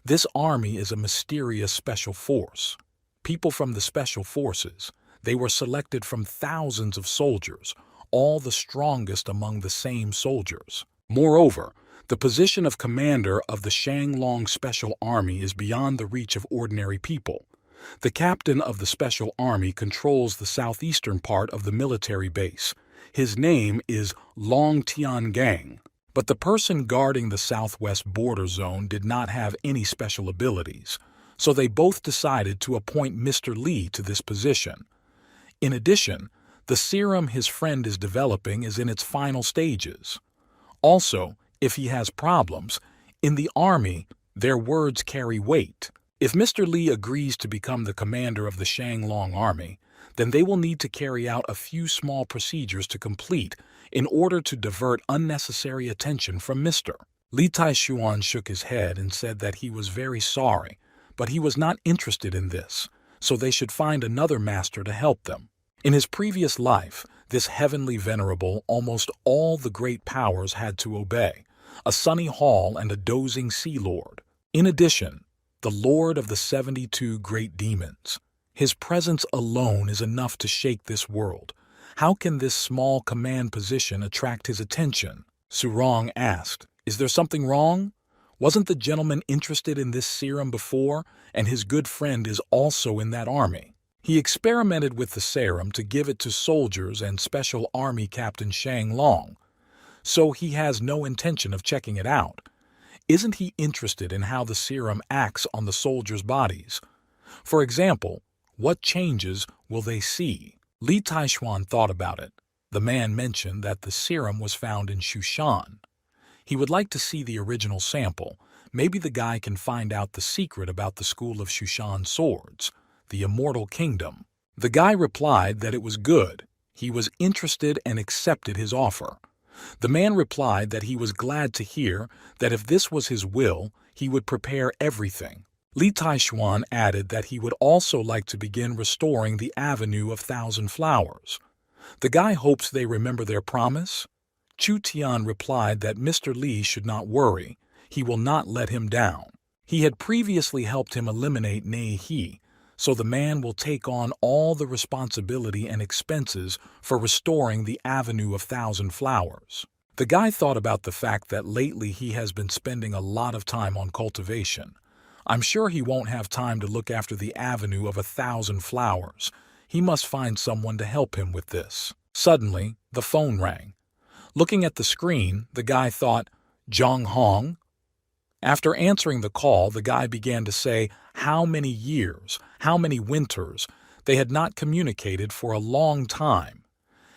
This army is a mysterious special force. People from the special forces, they were selected from thousands of soldiers, all the strongest among the same soldiers. Moreover, the position of commander of the Shanglong Special Army is beyond the reach of ordinary people. The captain of the Special Army controls the southeastern part of the military base. His name is Long Tiangang. But the person guarding the southwest border zone did not have any special abilities, so they both decided to appoint Mr. Li to this position. In addition, the serum his friend is developing is in its final stages. Also, if he has problems, in the army, their words carry weight. If Mr. Li agrees to become the commander of the Shanglong Army, then they will need to carry out a few small procedures to complete in order to divert unnecessary attention from Mr. Li Taishuan shook his head and said that he was very sorry, but he was not interested in this, so they should find another master to help them. In his previous life, this heavenly venerable almost all the great powers had to obey, a sunny hall and a dozing sea lord. In addition, the lord of the 72 great demons. His presence alone is enough to shake this world. How can this small command position attract his attention? Surong asked, "Is there something wrong? Wasn't the gentleman interested in this serum before, and his good friend is also in that army?" He experimented with the serum to give it to soldiers and Special Army Captain Shang Long, so he has no intention of checking it out. Isn't he interested in how the serum acts on the soldiers' bodies? For example, what changes will they see? Li Taishuan thought about it. The man mentioned that the serum was found in Shushan. He would like to see the original sample. Maybe the guy can find out the secret about the school of Shushan swords, the immortal kingdom. The guy replied that it was good. He was interested and accepted his offer. The man replied that he was glad to hear that if this was his will, he would prepare everything. Li Taishuan added that he would also like to begin restoring the Avenue of Thousand Flowers. The guy hopes they remember their promise. Chu Tian replied that Mr. Li should not worry. He will not let him down. He had previously helped him eliminate Nei He, so the man will take on all the responsibility and expenses for restoring the Avenue of Thousand Flowers. The guy thought about the fact that lately he has been spending a lot of time on cultivation. I'm sure he won't have time to look after the Avenue of 1,000 Flowers. He must find someone to help him with this. Suddenly, the phone rang. Looking at the screen, the guy thought, "Zhang Hong?" After answering the call, the guy began to say how many years, how many winters. They had not communicated for a long time.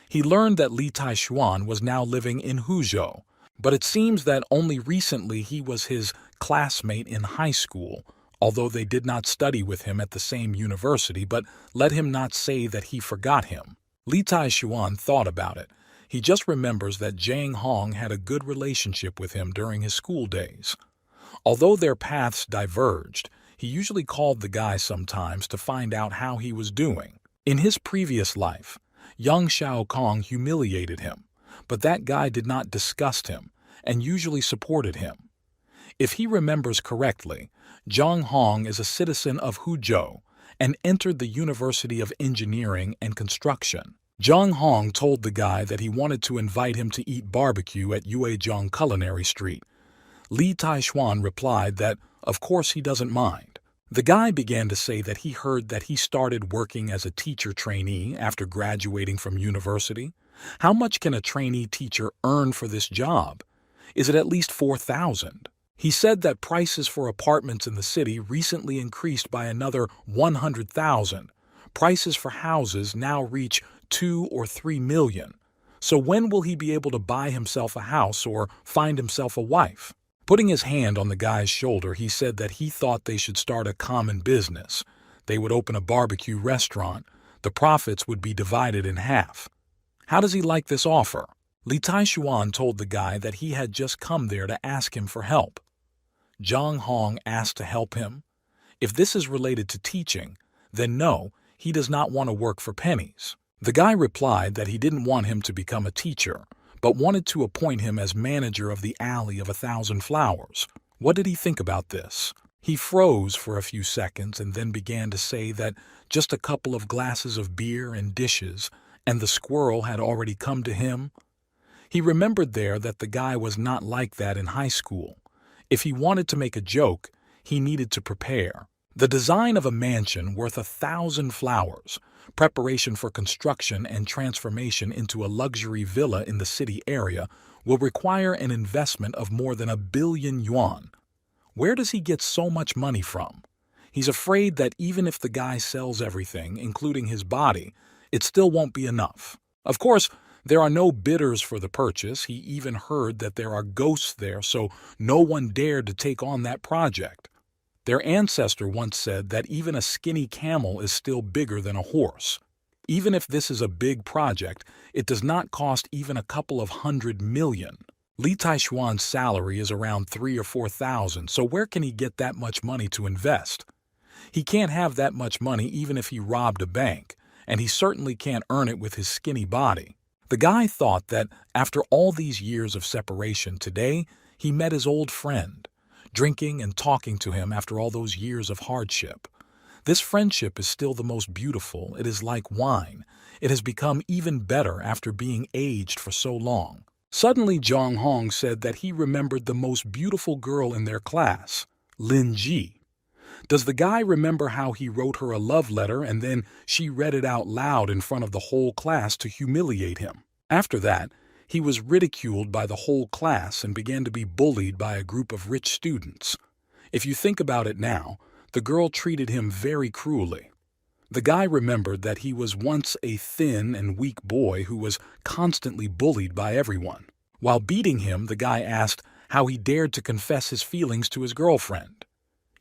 He learned that Li Taishuan was now living in Huzhou, but it seems that only recently he was his classmate in high school, although they did not study with him at the same university, but let him not say that he forgot him. Li Tai-shuan thought about it. He just remembers that Jang Hong had a good relationship with him during his school days. Although their paths diverged, he usually called the guy sometimes to find out how he was doing. In his previous life, Yang Xiaokong humiliated him, but that guy did not disgust him and usually supported him. If he remembers correctly, Zhang Hong is a citizen of Huzhou and entered the University of Engineering and Construction. Zhang Hong told the guy that he wanted to invite him to eat barbecue at Yuezhong Culinary Street. Li Tai-shuan replied that, of course, he doesn't mind. The guy began to say that he heard that he started working as a teacher trainee after graduating from university. How much can a trainee teacher earn for this job? Is it at least 4,000? He said that prices for apartments in the city recently increased by another 100,000. Prices for houses now reach 2 or 3 million. So when will he be able to buy himself a house or find himself a wife? Putting his hand on the guy's shoulder, he said that he thought they should start a common business. They would open a barbecue restaurant. The profits would be divided in half. How does he like this offer? Li Tai-shuan told the guy that he had just come there to ask him for help. Zhang Hong asked to help him. If this is related to teaching, then no, he does not want to work for pennies. The guy replied that he didn't want him to become a teacher, but wanted to appoint him as manager of the Alley of 1,000 Flowers. What did he think about this? He froze for a few seconds and then began to say that just a couple of glasses of beer and dishes, and the squirrel had already come to him. He remembered there that the guy was not like that in high school. If he wanted to make a joke, he needed to prepare. The design of a mansion worth 1,000 flowers, preparation for construction and transformation into a luxury villa in the city area will require an investment of more than 1 billion yuan. Where does he get so much money from? He's afraid that even if the guy sells everything, including his body, it still won't be enough. Of course, there are no bidders for the purchase. He even heard that there are ghosts there, so no one dared to take on that project. Their ancestor once said that even a skinny camel is still bigger than a horse. Even if this is a big project, it does not cost even a couple of 100 million. Li Tai-shuan's salary is around 3,000 or 4,000, so where can he get that much money to invest? He can't have that much money even if he robbed a bank, and he certainly can't earn it with his skinny body. The guy thought that after all these years of separation, today he met his old friend, drinking and talking to him after all those years of hardship. This friendship is still the most beautiful. It is like wine. It has become even better after being aged for so long. Suddenly, Zhang Hong said that he remembered the most beautiful girl in their class, Lin Ji. Does the guy remember how he wrote her a love letter and then she read it out loud in front of the whole class to humiliate him? After that, he was ridiculed by the whole class and began to be bullied by a group of rich students. If you think about it now, the girl treated him very cruelly. The guy remembered that he was once a thin and weak boy who was constantly bullied by everyone. While beating him, the guy asked how he dared to confess his feelings to his girlfriend.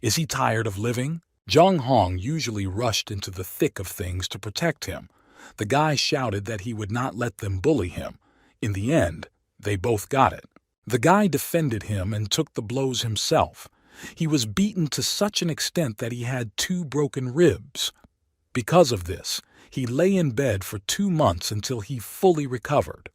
Is he tired of living? Zhang Hong usually rushed into the thick of things to protect him. The guy shouted that he would not let them bully him. In the end, they both got it. The guy defended him and took the blows himself. He was beaten to such an extent that he had 2 broken ribs. Because of this, he lay in bed for 2 months until he fully recovered.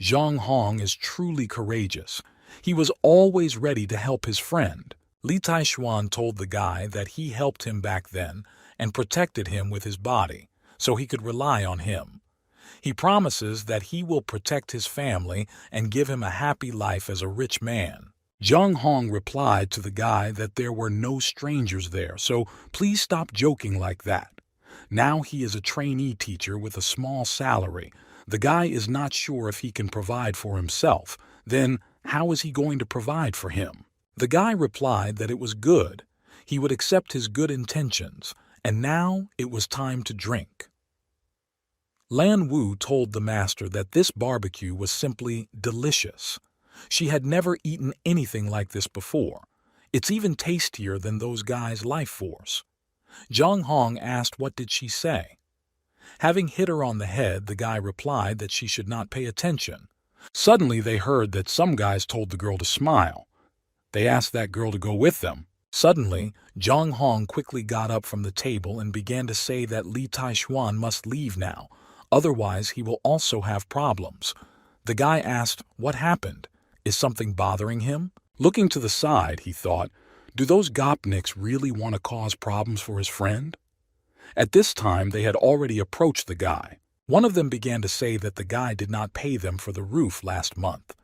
Zhang Hong is truly courageous. He was always ready to help his friend. Li Tai-shuan told the guy that he helped him back then and protected him with his body, so he could rely on him. He promises that he will protect his family and give him a happy life as a rich man. Zhang Hong replied to the guy that there were no strangers there, so please stop joking like that. Now he is a trainee teacher with a small salary. The guy is not sure if he can provide for himself. Then how is he going to provide for him? The guy replied that it was good. He would accept his good intentions, and now it was time to drink. Lan Wu told the master that this barbecue was simply delicious. She had never eaten anything like this before. It's even tastier than those guys' life force. Jung Hong asked what did she say. Having hit her on the head, the guy replied that she should not pay attention. Suddenly they heard that some guys told the girl to smile. They asked that girl to go with them. Suddenly, Jung Hong quickly got up from the table and began to say that Li Taishuan must leave now, otherwise he will also have problems. The guy asked, "What happened? Is something bothering him?" Looking to the side, he thought, do those gopniks really want to cause problems for his friend? At this time, they had already approached the guy. One of them began to say that the guy did not pay them for the roof last month.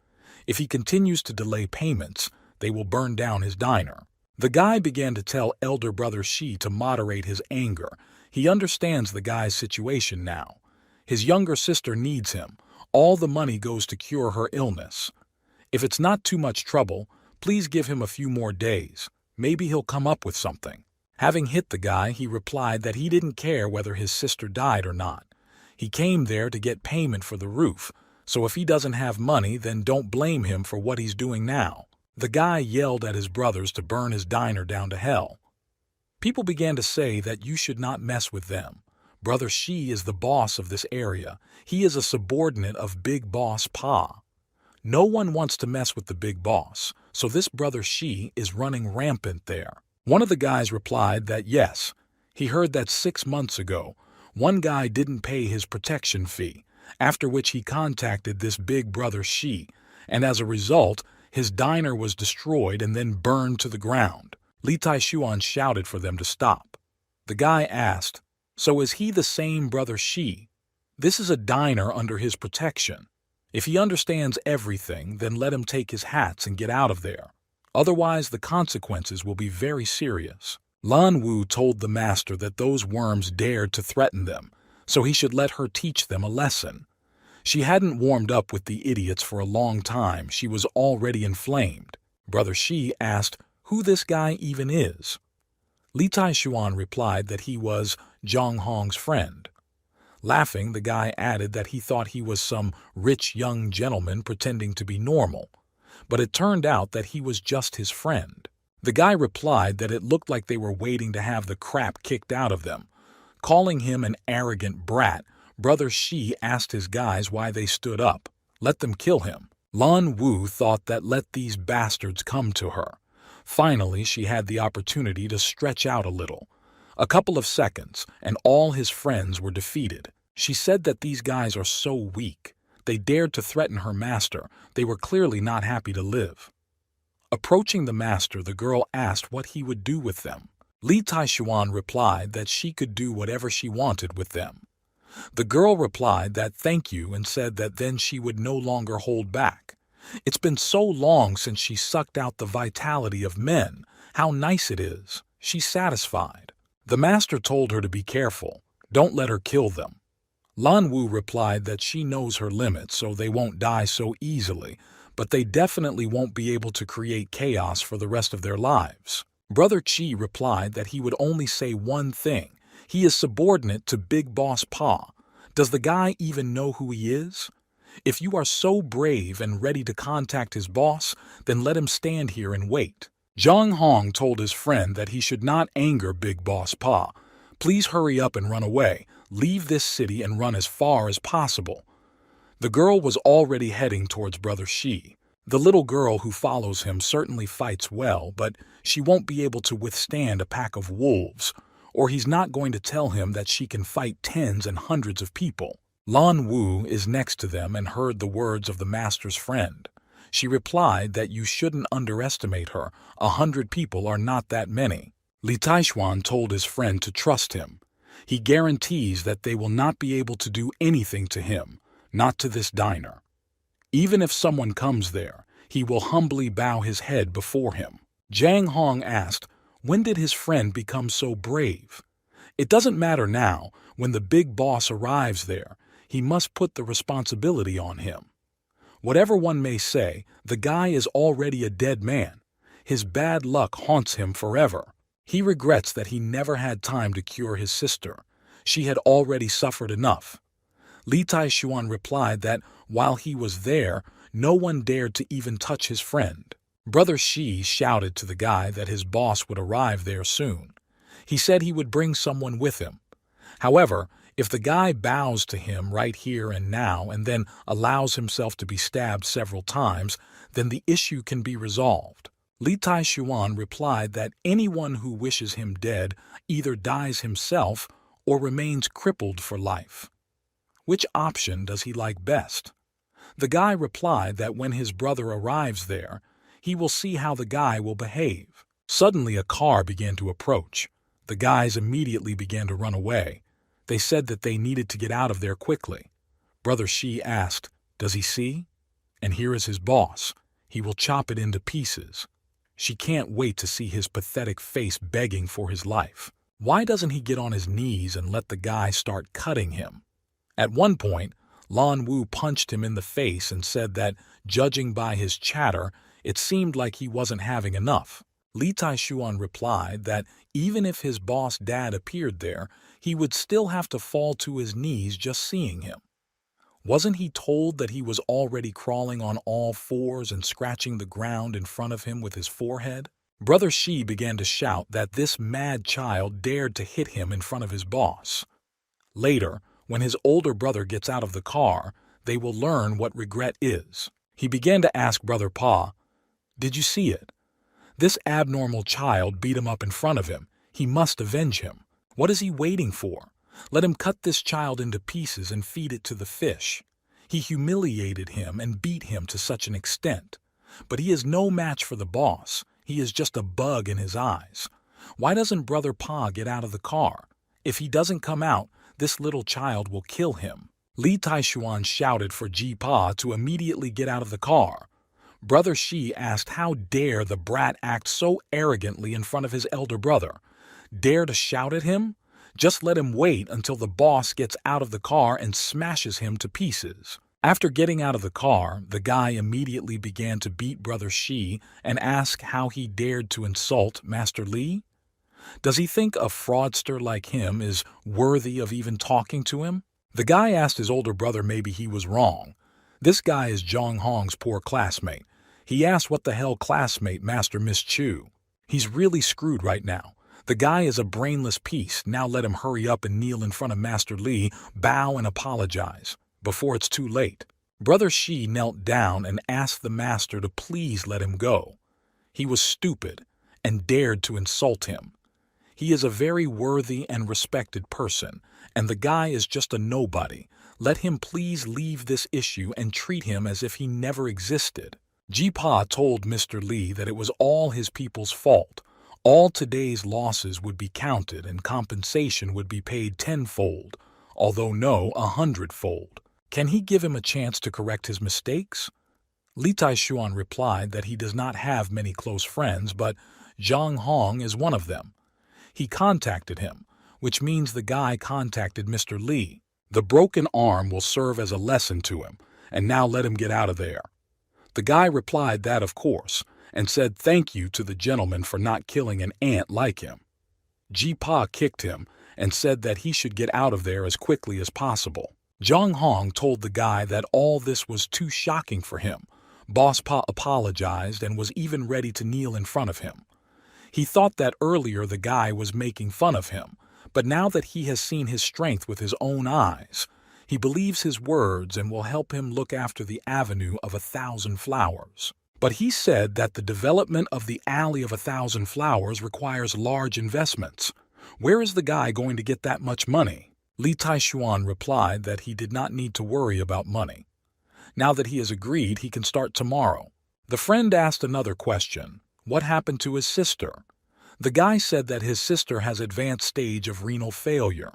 If he continues to delay payments, they will burn down his diner. The guy began to tell elder brother Shi to moderate his anger. He understands the guy's situation now. His younger sister needs him. All the money goes to cure her illness. If it's not too much trouble, please give him a few more days. Maybe he'll come up with something. Having hit the guy, he replied that he didn't care whether his sister died or not. He came there to get payment for the roof, so if he doesn't have money, then don't blame him for what he's doing now. The guy yelled at his brothers to burn his diner down to hell. People began to say that you should not mess with them. Brother Shi is the boss of this area. He is a subordinate of Big Boss Pa. No one wants to mess with the big boss, so this brother Shi is running rampant there. One of the guys replied that yes, he heard that 6 months ago, one guy didn't pay his protection fee, after which he contacted this big brother Shi, and as a result, his diner was destroyed and then burned to the ground. Li Taishuan shouted for them to stop. The guy asked, "So is he the same brother Shi? This is a diner under his protection. If he understands everything, then let him take his hats and get out of there. Otherwise, the consequences will be very serious." Lan Wu told the master that those worms dared to threaten them, so he should let her teach them a lesson. She hadn't warmed up with the idiots for a long time. She was already inflamed. Brother Shi asked who this guy even is. Li Taishuan replied that he was Jung Hong's friend. Laughing, the guy added that he thought he was some rich young gentleman pretending to be normal, but it turned out that he was just his friend. The guy replied that it looked like they were waiting to have the crap kicked out of them. Calling him an arrogant brat, Brother Shi asked his guys why they stood up. Let them kill him. Lan Wu thought that let these bastards come to her. Finally, she had the opportunity to stretch out a little. A couple of seconds, and all his friends were defeated. She said that these guys are so weak. They dared to threaten her master. They were clearly not happy to live. Approaching the master, the girl asked what he would do with them. Li Taishuan replied that she could do whatever she wanted with them. The girl replied that thank you and said that then she would no longer hold back. It's been so long since she sucked out the vitality of men. How nice it is. She's satisfied. The master told her to be careful. Don't let her kill them. Lan Wu replied that she knows her limits, so they won't die so easily, but they definitely won't be able to create chaos for the rest of their lives. Brother Chi replied that he would only say one thing. He is subordinate to Big Boss Pa. Does the guy even know who he is? If you are so brave and ready to contact his boss, then let him stand here and wait. Jung Hong told his friend that he should not anger Big Boss Pa. Please hurry up and run away. Leave this city and run as far as possible. The girl was already heading towards Brother Shi. The little girl who follows him certainly fights well, but she won't be able to withstand a pack of wolves, or he's not going to tell him that she can fight tens and hundreds of people. Lan Wu is next to them and heard the words of the master's friend. She replied that you shouldn't underestimate her. 100 people are not that many. Li Taishuan told his friend to trust him. He guarantees that they will not be able to do anything to him, not to this diner. Even if someone comes there, he will humbly bow his head before him. Jang Hong asked, when did his friend become so brave? It doesn't matter now. When the big boss arrives there, he must put the responsibility on him. Whatever one may say, the guy is already a dead man. His bad luck haunts him forever. He regrets that he never had time to cure his sister. She had already suffered enough. Li Taishuan replied that while he was there, no one dared to even touch his friend. Brother Shi shouted to the guy that his boss would arrive there soon. He said he would bring someone with him. However, if the guy bows to him right here and now and then allows himself to be stabbed several times, then the issue can be resolved. Li Taishuan replied that anyone who wishes him dead either dies himself or remains crippled for life. Which option does he like best? The guy replied that when his brother arrives there, he will see how the guy will behave. Suddenly a car began to approach. The guys immediately began to run away. They said that they needed to get out of there quickly. Brother Shi asked, "Does he see? And here is his boss. He will chop it into pieces." She can't wait to see his pathetic face begging for his life. Why doesn't he get on his knees and let the guy start cutting him? At one point, Lan Wu punched him in the face and said that, judging by his chatter, it seemed like he wasn't having enough. Li Taishuan replied that even if his boss dad appeared there, he would still have to fall to his knees just seeing him. Wasn't he told that he was already crawling on all fours and scratching the ground in front of him with his forehead? Brother Shi began to shout that this mad child dared to hit him in front of his boss. Later, when his older brother gets out of the car, they will learn what regret is. He began to ask Brother Pa, "Did you see it? This abnormal child beat him up in front of him. He must avenge him. What is he waiting for? Let him cut this child into pieces and feed it to the fish." He humiliated him and beat him to such an extent. But he is no match for the boss. He is just a bug in his eyes. Why doesn't Brother Pa get out of the car? If he doesn't come out, this little child will kill him. Li Taishuan shouted for Ji Pa to immediately get out of the car. Brother Shi asked how dare the brat act so arrogantly in front of his elder brother. Dare to shout at him? Just let him wait until the boss gets out of the car and smashes him to pieces. After getting out of the car, the guy immediately began to beat Brother Shi and ask how he dared to insult Master Li. Does he think a fraudster like him is worthy of even talking to him? The guy asked his older brother maybe he was wrong. This guy is Zhang Hong's poor classmate. He asked what the hell classmate Master Miss Chu. He's really screwed right now. The guy is a brainless piece. Now let him hurry up and kneel in front of Master Li, bow and apologize, before it's too late. Brother Shi knelt down and asked the master to please let him go. He was stupid and dared to insult him. He is a very worthy and respected person, and the guy is just a nobody. Let him please leave this issue and treat him as if he never existed. Ji Pa told Mr. Li that it was all his people's fault. All today's losses would be counted and compensation would be paid tenfold, although no 100-fold. Can he give him a chance to correct his mistakes? Li Taishuan replied that he does not have many close friends, but Zhang Hong is one of them. He contacted him, which means the guy contacted Mr. Li. The broken arm will serve as a lesson to him, and now let him get out of there. The guy replied that of course, and said thank you to the gentleman for not killing an ant like him. Ji Pa kicked him and said that he should get out of there as quickly as possible. Zhang Hong told the guy that all this was too shocking for him. Boss Pa apologized and was even ready to kneel in front of him. He thought that earlier the guy was making fun of him, but now that he has seen his strength with his own eyes, he believes his words and will help him look after the avenue of 1,000 flowers. But he said that the development of the alley of 1,000 flowers requires large investments. Where is the guy going to get that much money? Li Taishuan replied that he did not need to worry about money. Now that he has agreed, he can start tomorrow. The friend asked another question. What happened to his sister? The guy said that his sister has advanced stage of renal failure.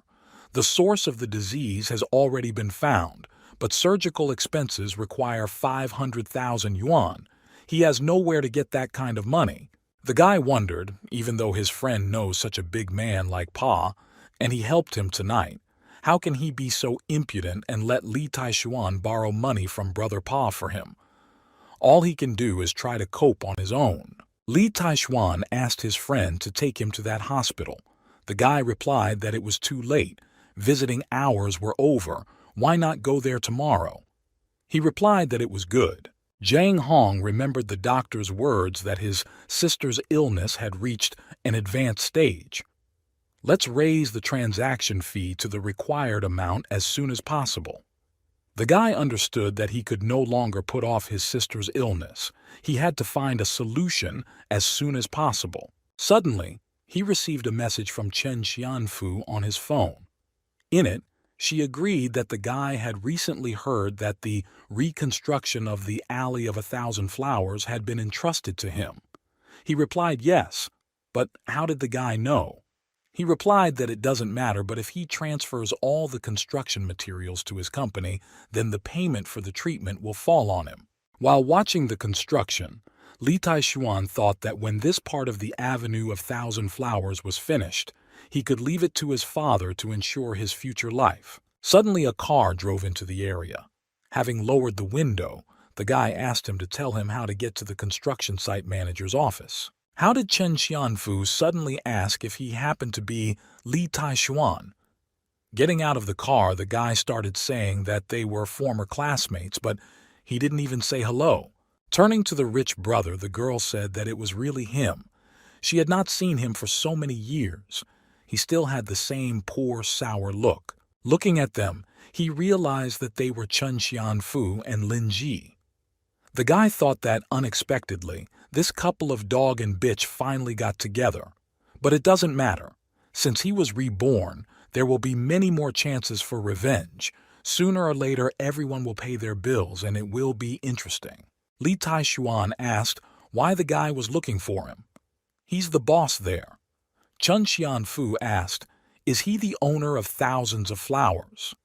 The source of the disease has already been found, but surgical expenses require 500,000 yuan. He has nowhere to get that kind of money. The guy wondered, even though his friend knows such a big man like Pa, and he helped him tonight, how can he be so impudent and let Li Taishuan borrow money from Brother Pa for him? All he can do is try to cope on his own. Li Taishuan asked his friend to take him to that hospital. The guy replied that it was too late. Visiting hours were over. Why not go there tomorrow? He replied that it was good. Zhang Hong remembered the doctor's words that his sister's illness had reached an advanced stage. Let's raise the transaction fee to the required amount as soon as possible. The guy understood that he could no longer put off his sister's illness. He had to find a solution as soon as possible. Suddenly, he received a message from Chen Xianfu on his phone. In it, she agreed that the guy had recently heard that the reconstruction of the Alley of 1,000 Flowers had been entrusted to him. He replied yes, but how did the guy know? He replied that it doesn't matter, but if he transfers all the construction materials to his company, then the payment for the treatment will fall on him. While watching the construction, Li Taishuan thought that when this part of the Avenue of 1,000 Flowers was finished, he could leave it to his father to ensure his future life. Suddenly a car drove into the area. Having lowered the window, the guy asked him to tell him how to get to the construction site manager's office. How did Chen Xianfu suddenly ask if he happened to be Li Taishuan? Getting out of the car, the guy started saying that they were former classmates, but he didn't even say hello. Turning to the rich brother, the girl said that it was really him. She had not seen him for so many years. He still had the same poor, sour look. Looking at them, he realized that they were Chen Xianfu and Lin Ji. The guy thought that, unexpectedly, this couple of dog and bitch finally got together. But it doesn't matter. Since he was reborn, there will be many more chances for revenge. Sooner or later, everyone will pay their bills, and it will be interesting. Li Taishuan asked why the guy was looking for him. He's the boss there. Chen Xianfu asked, is he the owner of thousands of flowers?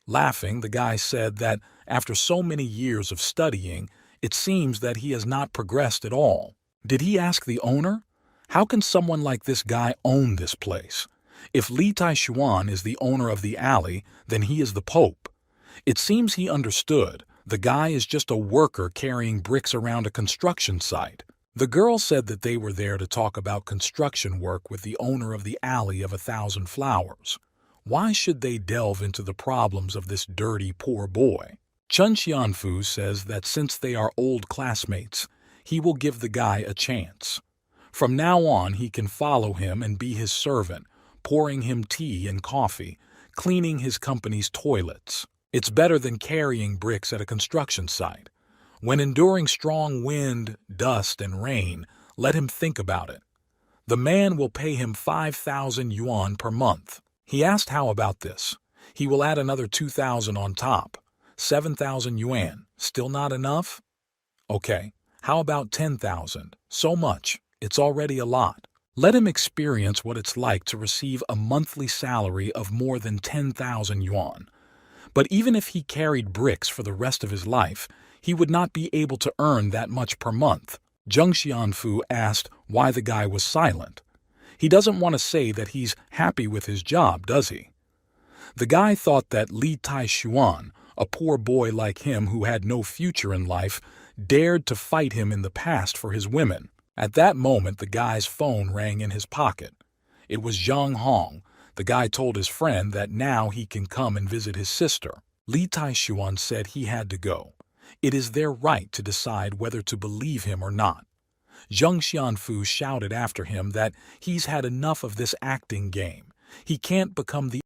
Laughing, the guy said that after so many years of studying, it seems that he has not progressed at all. Did he ask the owner? How can someone like this guy own this place? If Li Taishuan is the owner of the alley, then he is the Pope. It seems he understood. The guy is just a worker carrying bricks around a construction site. The girl said that they were there to talk about construction work with the owner of the Alley of 1,000 Flowers. Why should they delve into the problems of this dirty, poor boy? Chen Xianfu says that since they are old classmates, he will give the guy a chance. From now on, he can follow him and be his servant, pouring him tea and coffee, cleaning his company's toilets. It's better than carrying bricks at a construction site. When enduring strong wind, dust, and rain, let him think about it. The man will pay him 5,000 yuan per month. He asked how about this. He will add another 2,000 on top. 7,000 yuan. Still not enough? Okay, how about 10,000? So much. It's already a lot. Let him experience what it's like to receive a monthly salary of more than 10,000 yuan. But even if he carried bricks for the rest of his life, he would not be able to earn that much per month. Zheng Xianfu asked why the guy was silent. He doesn't want to say that he's happy with his job, does he? The guy thought that Li Taishuan, a poor boy like him who had no future in life, dared to fight him in the past for his women. At that moment, the guy's phone rang in his pocket. It was Zhang Hong. The guy told his friend that now he can come and visit his sister. Li Taishuan said he had to go. It is their right to decide whether to believe him or not. Zheng Xianfu shouted after him that he's had enough of this acting game. He can't become the